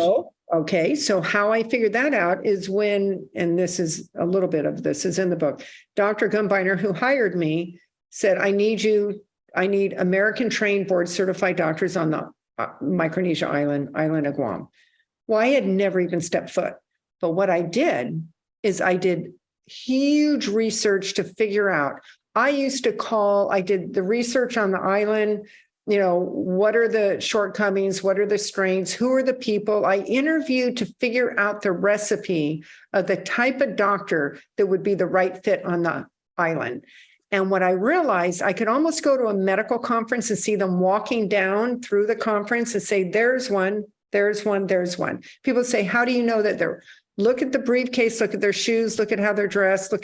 So how I figured that out is when, and this is a little bit of this is in the book, Dr. Gumbiner, who hired me, said, I need American trained board certified doctors on the Micronesia island of Guam. Well, I had never even stepped foot. But what I did is I did huge research to figure out, I used to call, I did the research on the island. What are the shortcomings? What are the strengths? Who are the people? I interviewed to figure out the recipe of the type of doctor that would be the right fit on the island. And what I realized, I could almost go to a medical conference and see them walking down through the conference and say, there's one, there's one, there's one. People say, how do you know that they're, look at the briefcase, look at their shoes, look at how they're dressed,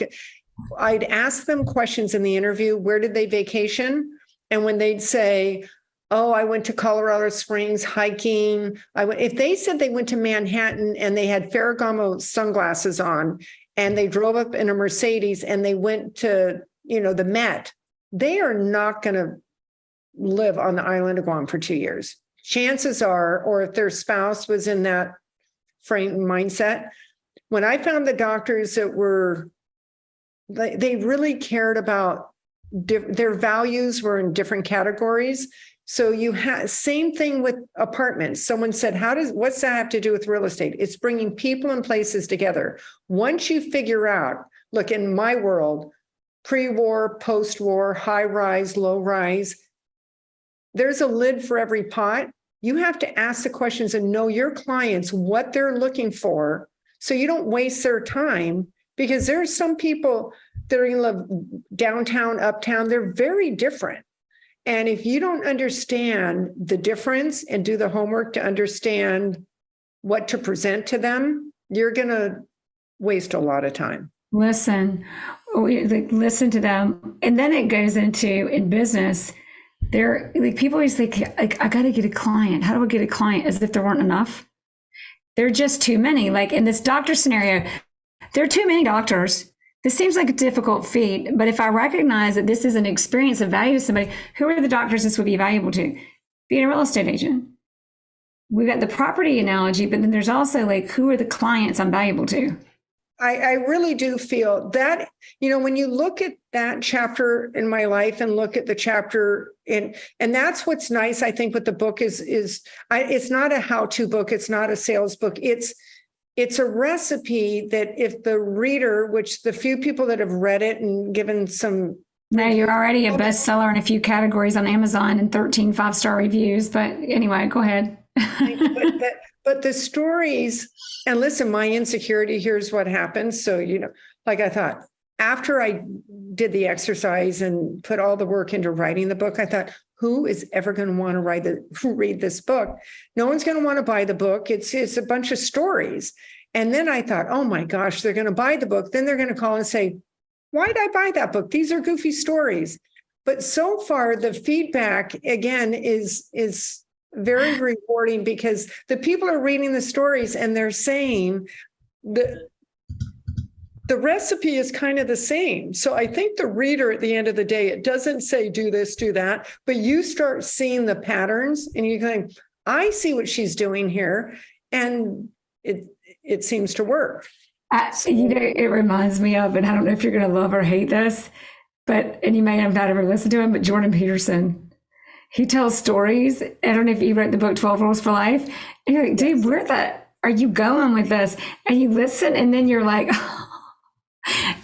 I'd ask them questions in the interview. Where did they vacation? And when they'd say, oh, I went to Colorado Springs hiking. If they said they went to Manhattan and they had Ferragamo sunglasses on and they drove up in a Mercedes and they went to, the Met, they are not going to live on the island of Guam for 2 years. Chances are, or if their spouse was in that frame mindset, when I found the doctors that were, they really cared about their values were in different categories. So you have same thing with apartments. Someone said, what's that have to do with real estate? It's bringing people and places together. Once you figure out, look, in my world, pre-war, post-war, high rise, low rise, there's a lid for every pot. You have to ask the questions and know your clients, what they're looking for, so you don't waste their time. Because there's some people that are going to live downtown, uptown. They're very different. And if you don't understand the difference and do the homework to understand what to present to them, you're going to waste a lot of time. Listen to them. And then it goes into, in business, people always think, I got to get a client. How do I get a client? As if there weren't enough. There are just too many. Like in this doctor scenario, there are too many doctors. This seems like a difficult feat, but if I recognize that this is an experience of value to somebody, who are the doctors this would be valuable to? Being a real estate agent. We've got the property analogy, but then there's also who are the clients I'm valuable to? I really do feel that, when you look at that chapter in my life and look at the chapter and that's what's nice, I think, with the book is it's not a how-to book. It's not a sales book. It's a recipe that if the reader, which the few people that have read it and given some. No, you're already a bestseller in a few categories on Amazon and 13 5-star reviews. But anyway, go ahead. but the stories, and listen, my insecurity, here's what happens. So, I thought after I did the exercise and put all the work into writing the book, I thought, who is ever going to want to read this book? No one's going to want to buy the book. It's a bunch of stories. And then I thought, oh my gosh, they're going to buy the book. Then they're going to call and say, why did I buy that book? These are goofy stories. But so far, the feedback, again, is very rewarding because the people are reading the stories and they're saying the recipe is kind of the same. So I think the reader at the end of the day, it doesn't say do this, do that, but you start seeing the patterns and you think, I see what she's doing here. And it seems to work. It reminds me of, and I don't know if you're going to love or hate this, and you may have not ever listened to him, but Jordan Peterson, he tells stories. I don't know if you read the book 12 Rules for Life. And you're like, dude, where are you going with this? And you listen and then you're like,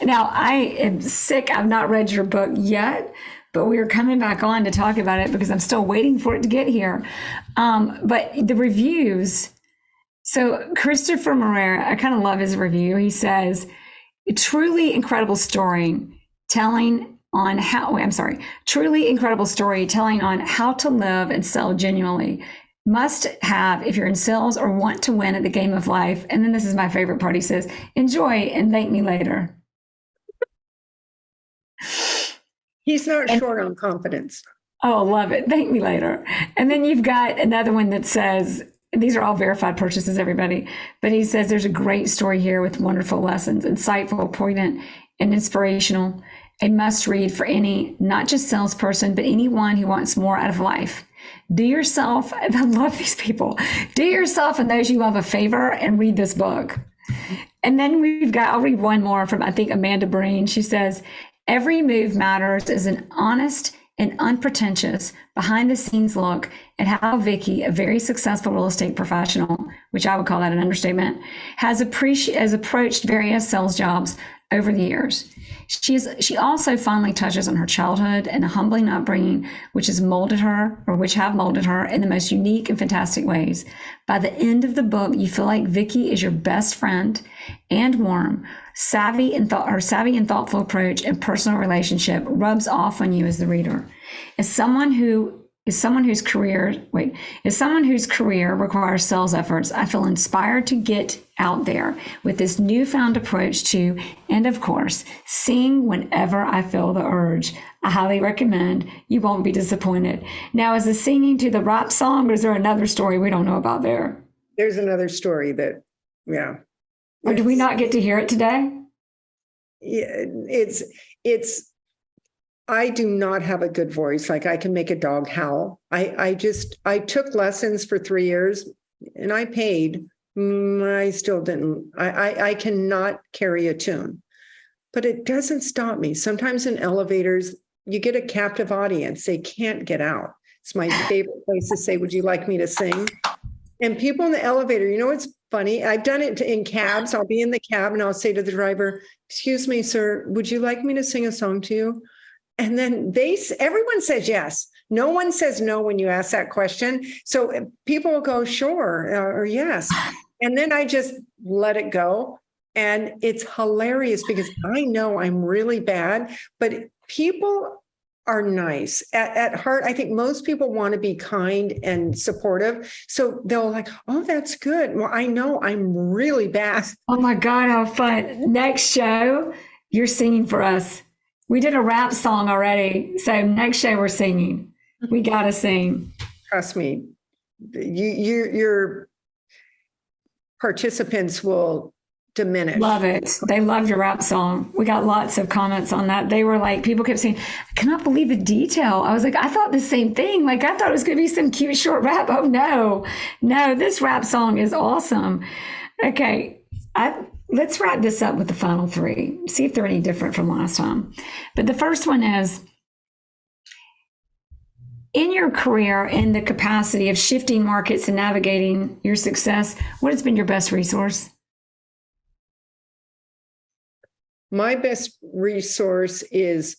Now, I am sick. I've not read your book yet, but we are coming back on to talk about it because I'm still waiting for it to get here. But the reviews, so Christopher Moreira, I kind of love his review. He says, truly incredible storytelling on how to live and sell genuinely. Must have if you're in sales or want to win at the game of life. And then this is my favorite part. He says, enjoy and thank me later. He's not short on confidence. Oh, love it. Thank me later. And then you've got another one that says, these are all verified purchases, everybody. But he says, there's a great story here with wonderful lessons, insightful, poignant, and inspirational. A must read for any, not just salesperson, but anyone who wants more out of life. Do yourself, I love these people, do yourself and those you love a favor and read this book. And then I'll read one more from, I think, Amanda Breen. She says, every move matters is an honest and unpretentious behind the scenes look at how Vickey, a very successful real estate professional, which I would call that an understatement, has approached various sales jobs, over the years. She also fondly touches on her childhood and a humbling upbringing, which have molded her in the most unique and fantastic ways. By the end of the book, you feel like Vickey is your best friend and warm, her savvy and thoughtful approach and personal relationship rubs off on you as the reader. As someone whose career requires sales efforts, I feel inspired to get out there with this newfound approach to, and of course, sing whenever I feel the urge. I highly recommend. You won't be disappointed. Now, is the singing to the rap song, or is there another story we don't know about there? There's another story that, yeah. Or do we not get to hear it today? Yeah, I do not have a good voice. Like, I can make a dog howl. I took lessons for 3 years and I paid. I still didn't. I cannot carry a tune, but it doesn't stop me. Sometimes in elevators, you get a captive audience. They can't get out. It's my favorite place to say, would you like me to sing? And people in the elevator, you know, it's funny. I've done it in cabs. I'll be in the cab and I'll say to the driver, excuse me, sir, would you like me to sing a song to you? And then everyone says yes. No one says no when you ask that question. So people will go, sure, or yes. And then I just let it go. And it's hilarious because I know I'm really bad, but people are nice. At heart, I think most people want to be kind and supportive. So they'll like, oh, that's good. Well, I know I'm really bad. Oh my God, how fun. Next show, you're singing for us. We did a rap song already. So next show we're singing. We got to sing. Trust me, your participants will diminish. Love it. They loved your rap song. We got lots of comments on that. They were like, people kept saying, I cannot believe the detail. I was like, I thought the same thing. Like, I thought it was going to be some cute short rap. Oh, no, this rap song is awesome. Okay. Let's wrap this up with the final three, see if they're any different from last time. But the first one is, in your career, in the capacity of shifting markets and navigating your success, what has been your best resource? My best resource is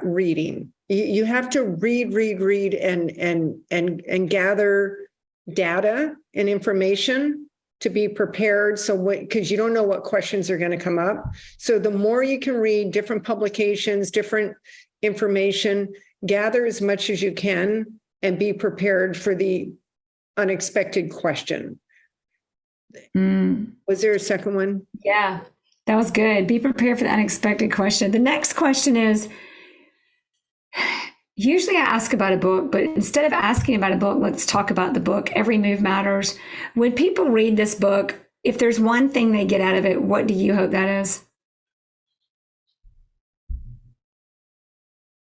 reading. You have to read and gather data and information to be prepared. So because you don't know what questions are going to come up. So the more you can read different publications, different information, gather as much as you can and be prepared for the unexpected question. Was there a second one? Yeah, that was good. Be prepared for the unexpected question. The next question is, usually I ask about a book, but instead of asking about a book, let's talk about the book. Every Move Matters. When people read this book, if there's one thing they get out of it, what do you hope that is?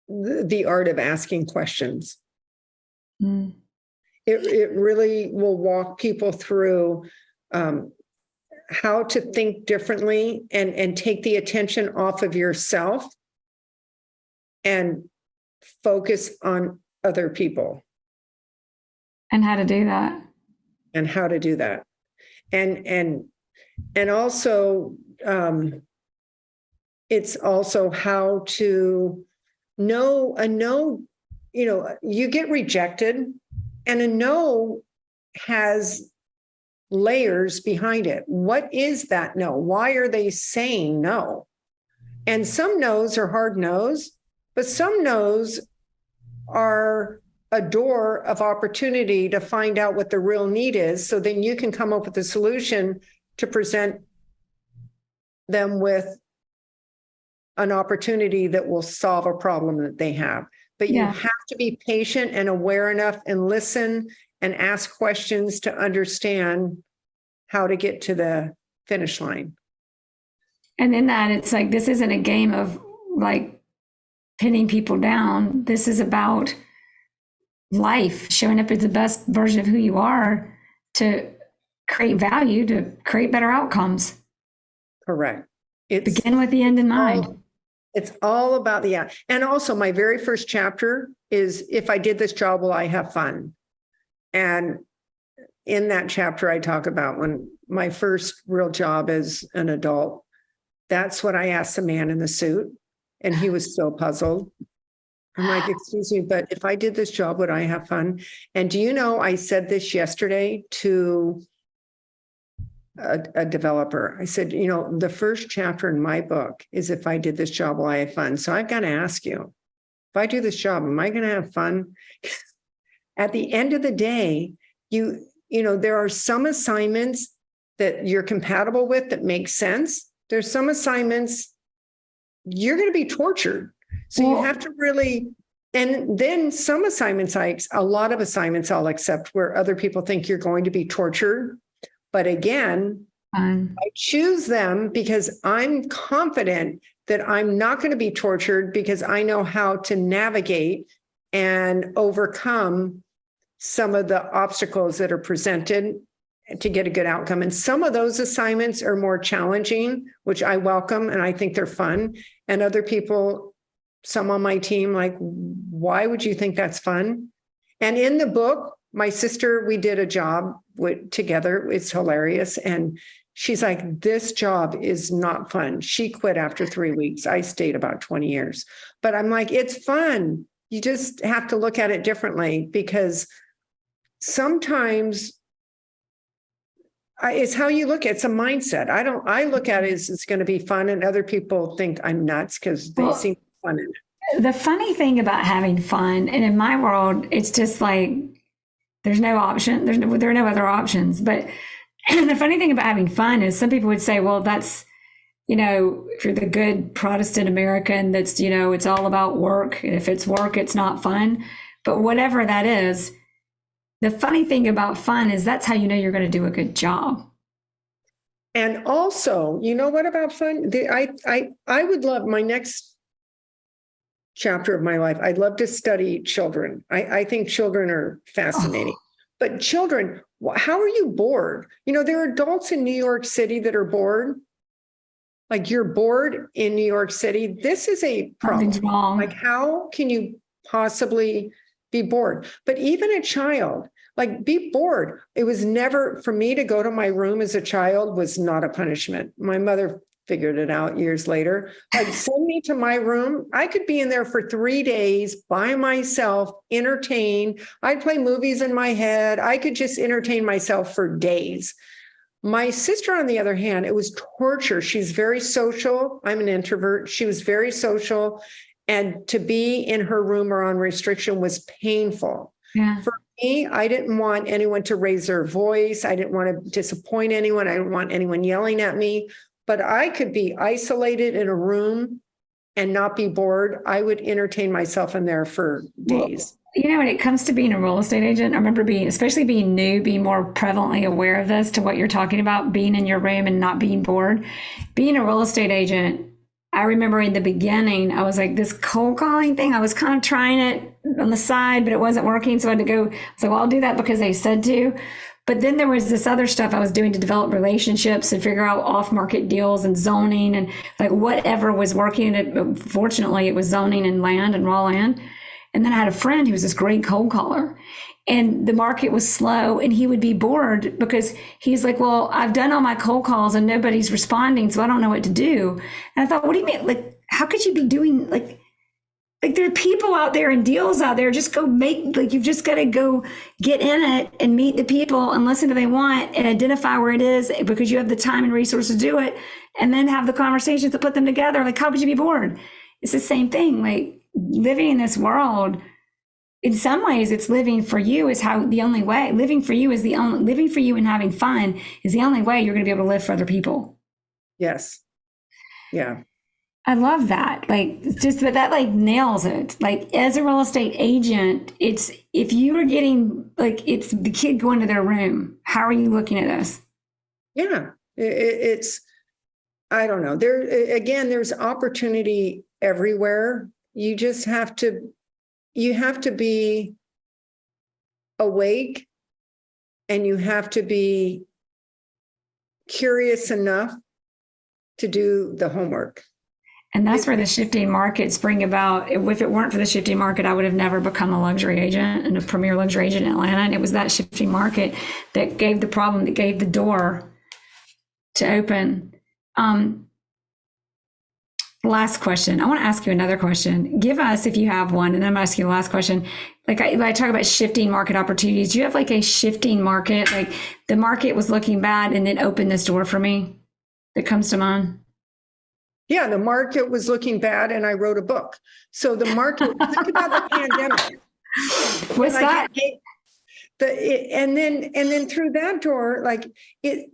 The art of asking questions. It really will walk people through how to think differently and take the attention off of yourself and focus on other people. And how to do that. And also, it's also how to know a no. You know, you get rejected, and a no has layers behind it. What is that no? Why are they saying no? And some no's are hard no's, but some no's are a door of opportunity to find out what the real need is. So then you can come up with a solution to present them with an opportunity that will solve a problem that they have. But you have to be patient and aware enough and listen and ask questions to understand how to get to the finish line. And in that, it's like, this isn't a game of like pinning people down. This is about life, showing up as the best version of who you are to create value, to create better outcomes. Correct. Begin with the end in mind. It's all about the end. And also my very first chapter is, if I did this job, will I have fun? And in that chapter, I talk about when my first real job as an adult, That's what I asked the man in the suit. And he was so puzzled. I'm like, excuse me, but if I did this job, would I have fun? And do you know, I said this yesterday to a developer. I said, you know, the first chapter in my book is if I did this job, will I have fun? So I've got to ask you, if I do this job, am I going to have fun? At the end of the day, you know, there are some assignments that you're compatible with that make sense. There's some assignments you're going to be tortured. So you have to really, and then some assignments, a lot of assignments I'll accept where other people think you're going to be tortured. But again, I choose them because I'm confident that I'm not going to be tortured because I know how to navigate and overcome some of the obstacles that are presented to get a good outcome. And some of those assignments are more challenging, which I welcome and I think they're fun. And other people, some on my team, like, why would you think that's fun? And in the book, my sister, we did a job together. It's hilarious. And she's like, this job is not fun. She quit after 3 weeks. I stayed about 20 years. But I'm like, it's fun. You just have to look at it differently because sometimes it's how you look at it. It's a mindset. I look at it as it's going to be fun, and other people think I'm nuts because they seem fun in it. The funny thing about having fun, and in my world, it's just like there's no option. There are no other options. But the funny thing about having fun is some people would say, well, that's, you know, if you're the good Protestant American, that's, you know, it's all about work. If it's work, it's not fun. But whatever that is, the funny thing about fun is that's how you know you're going to do a good job. And also, you know what about fun? I would love my next chapter of my life. I'd love to study children. I think children are fascinating. But children, how are you bored? You know, there are adults in New York City that are bored. Like you're bored in New York City. This is a problem. Something's wrong. Like how can you possibly be bored? But even a child, like be bored. It was never, for me to go to my room as a child was not a punishment. My mother figured it out years later. Like send me to my room. I could be in there for 3 days by myself, entertained. I'd play movies in my head. I could just entertain myself for days. My sister, on the other hand, it was torture. She's very social. I'm an introvert. She was very social. And to be in her room or on restriction was painful. Yeah. For me, I didn't want anyone to raise their voice. I didn't want to disappoint anyone. I didn't want anyone yelling at me. But I could be isolated in a room and not be bored. I would entertain myself in there for days. You know, when it comes to being a real estate agent, I remember especially being new, being more prevalently aware of this to what you're talking about, being in your room and not being bored. Being a real estate agent, I remember in the beginning, I was like, this cold calling thing, I was kind of trying it on the side, but it wasn't working. So I had to go, so well, I'll do that because they said to. But then there was this other stuff I was doing to develop relationships and figure out off-market deals and zoning and like whatever was working. And fortunately, it was zoning and land and raw land. And then I had a friend who was this great cold caller. And the market was slow and he would be bored because he's like, well, I've done all my cold calls and nobody's responding, so I don't know what to do. And I thought, what do you mean? Like, how could you be doing like there are people out there and deals out there, just go make, like, you've just got to go get in it and meet the people and listen to what they want and identify where it is because you have the time and resources to do it and then have the conversations to put them together. Like, how could you be bored? It's the same thing. Like living in this world, in some ways it's living for you is how the only way, living for you and having fun is the only way you're going to be able to live for other people. Yes. Yeah. I love that. Like, it's just that like nails it. Like as a real estate agent, it's, if you are getting like, it's the kid going to their room. How are you looking at this? Yeah. It's, I don't know. There's opportunity everywhere. You just have to be awake and you have to be curious enough to do the homework. And that's where the shifting markets bring about. If it weren't for the shifting market, I would have never become a luxury agent and a premier luxury agent in Atlanta. And it was that shifting market that gave the problem, that gave the door to open. Last question. I want to ask you another question. Give us, if you have one, and then I'm going to ask you the last question. Like I talk about shifting market opportunities. Do you have like a shifting market? Like the market was looking bad and then opened this door for me that comes to mind? Yeah, the market was looking bad and I wrote a book. So the market, think about the pandemic. What's that? And then through that door, like it,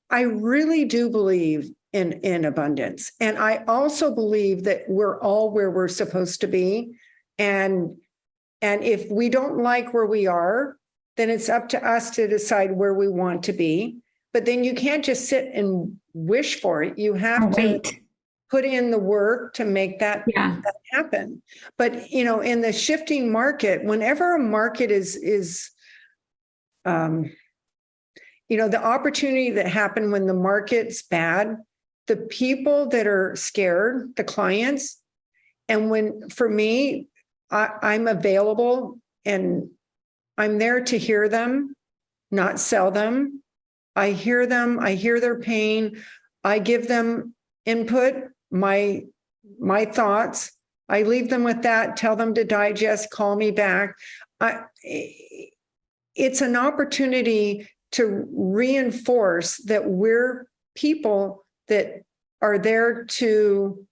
I really do believe in abundance. And I also believe that we're all where we're supposed to be. And if we don't like where we are, then it's up to us to decide where we want to be. But then you can't just sit and wish for it. You have to put in the work to make that happen. But, in the shifting market, whenever a market is the opportunity that happened when the market's bad, the people that are scared, the clients, and for me, I'm available and I'm there to hear them, not sell them. I hear them, I hear their pain, I give them input, my thoughts, I leave them with that, tell them to digest, call me back. It's an opportunity to reinforce that we're people that are there to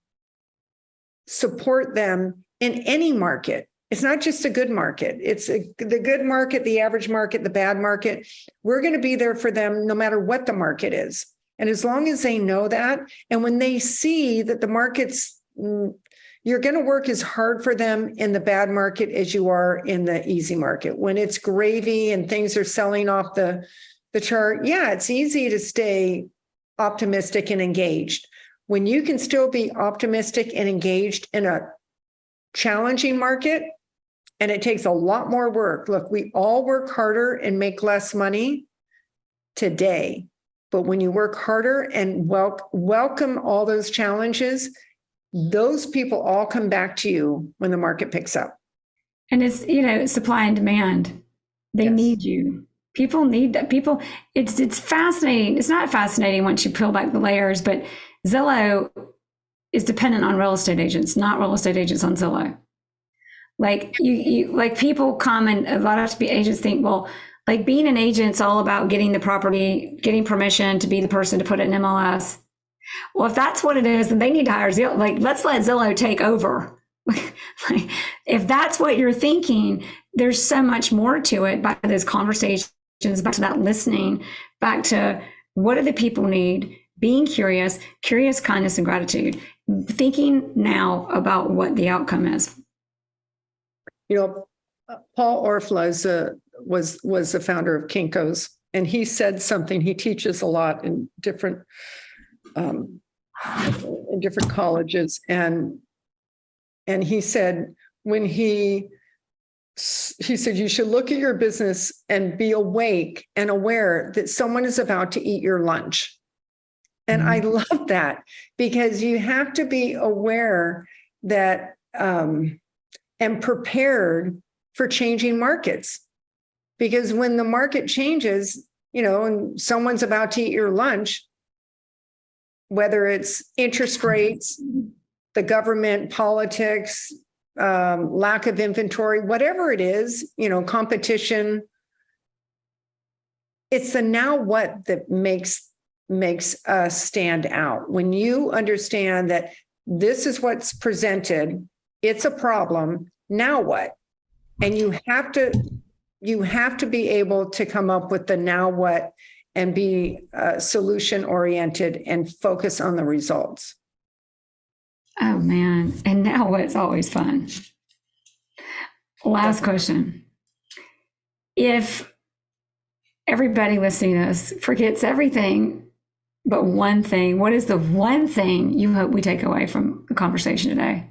support them in any market. It's not just a good market. It's the good market, the average market, the bad market. We're going to be there for them no matter what the market is. And as long as they know that, and when they see that the market's, you're going to work as hard for them in the bad market as you are in the easy market. When it's gravy and things are selling off the chart, yeah, it's easy to stay optimistic and engaged. When you can still be optimistic and engaged in a challenging market, and it takes a lot more work. Look, we all work harder and make less money today. But when you work harder and welcome all those challenges, those people all come back to you when the market picks up. And it's, supply and demand. They need you. People need that. It's fascinating. It's not fascinating once you peel back the layers, but Zillow is dependent on real estate agents, not real estate agents on Zillow. Like you like people come, and a lot of agents think, well, like being an agent's all about getting the property, getting permission to be the person to put it in MLS. Well, if that's what it is, then they need to hire Zillow. Like, let's let Zillow take over. Like, if that's what you're thinking, there's so much more to it. Back to those conversations, back to that listening, back to what do the people need? Being curious, kindness, and gratitude. Thinking now about what the outcome is. Paul Orfla was the founder of Kinko's, and he said something. He teaches a lot in different colleges, and he said he said you should look at your business and be awake and aware that someone is about to eat your lunch. And I love that, because you have to be aware that and prepared for changing markets. Because when the market changes, and someone's about to eat your lunch, whether it's interest rates, the government, politics, lack of inventory, whatever it is, competition, it's the now what that makes us stand out. When you understand that this is what's presented, it's a problem, now what? And you have to be able to come up with the now what and be solution oriented and focus on the results. Oh man. And now what's always fun. Last question. If everybody listening to this forgets everything but one thing, what is the one thing you hope we take away from the conversation today?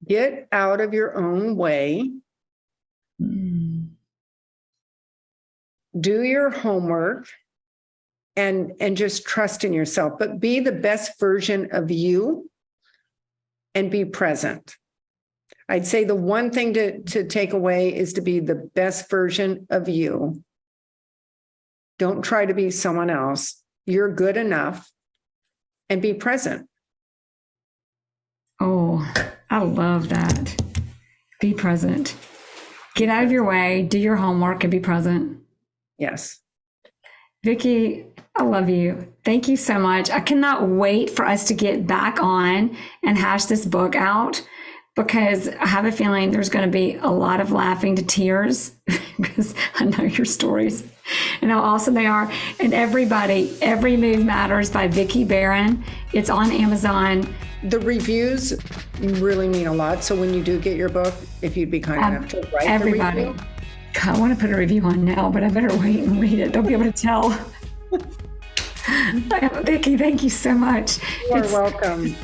Get out of your own way. Do your homework and just trust in yourself, but be the best version of you and be present. I'd say the one thing to take away is to be the best version of you. Don't try to be someone else. You're good enough. and be present. Oh, I love that. Be present. Get out of your way, do your homework, and be present. Yes. Vickey, I love you. Thank you so much. I cannot wait for us to get back on and hash this book out, because I have a feeling there's going to be a lot of laughing to tears because I know your stories and how awesome they are. And everybody, Every Move Matters by Vickey Barron. It's on Amazon. The reviews really mean a lot. So when you do get your book, if you'd be kind enough to write everybody. the review. God, I want to put a review on now, but I better wait and read it. They'll be able to tell. Vickey, thank you so much. You are welcome.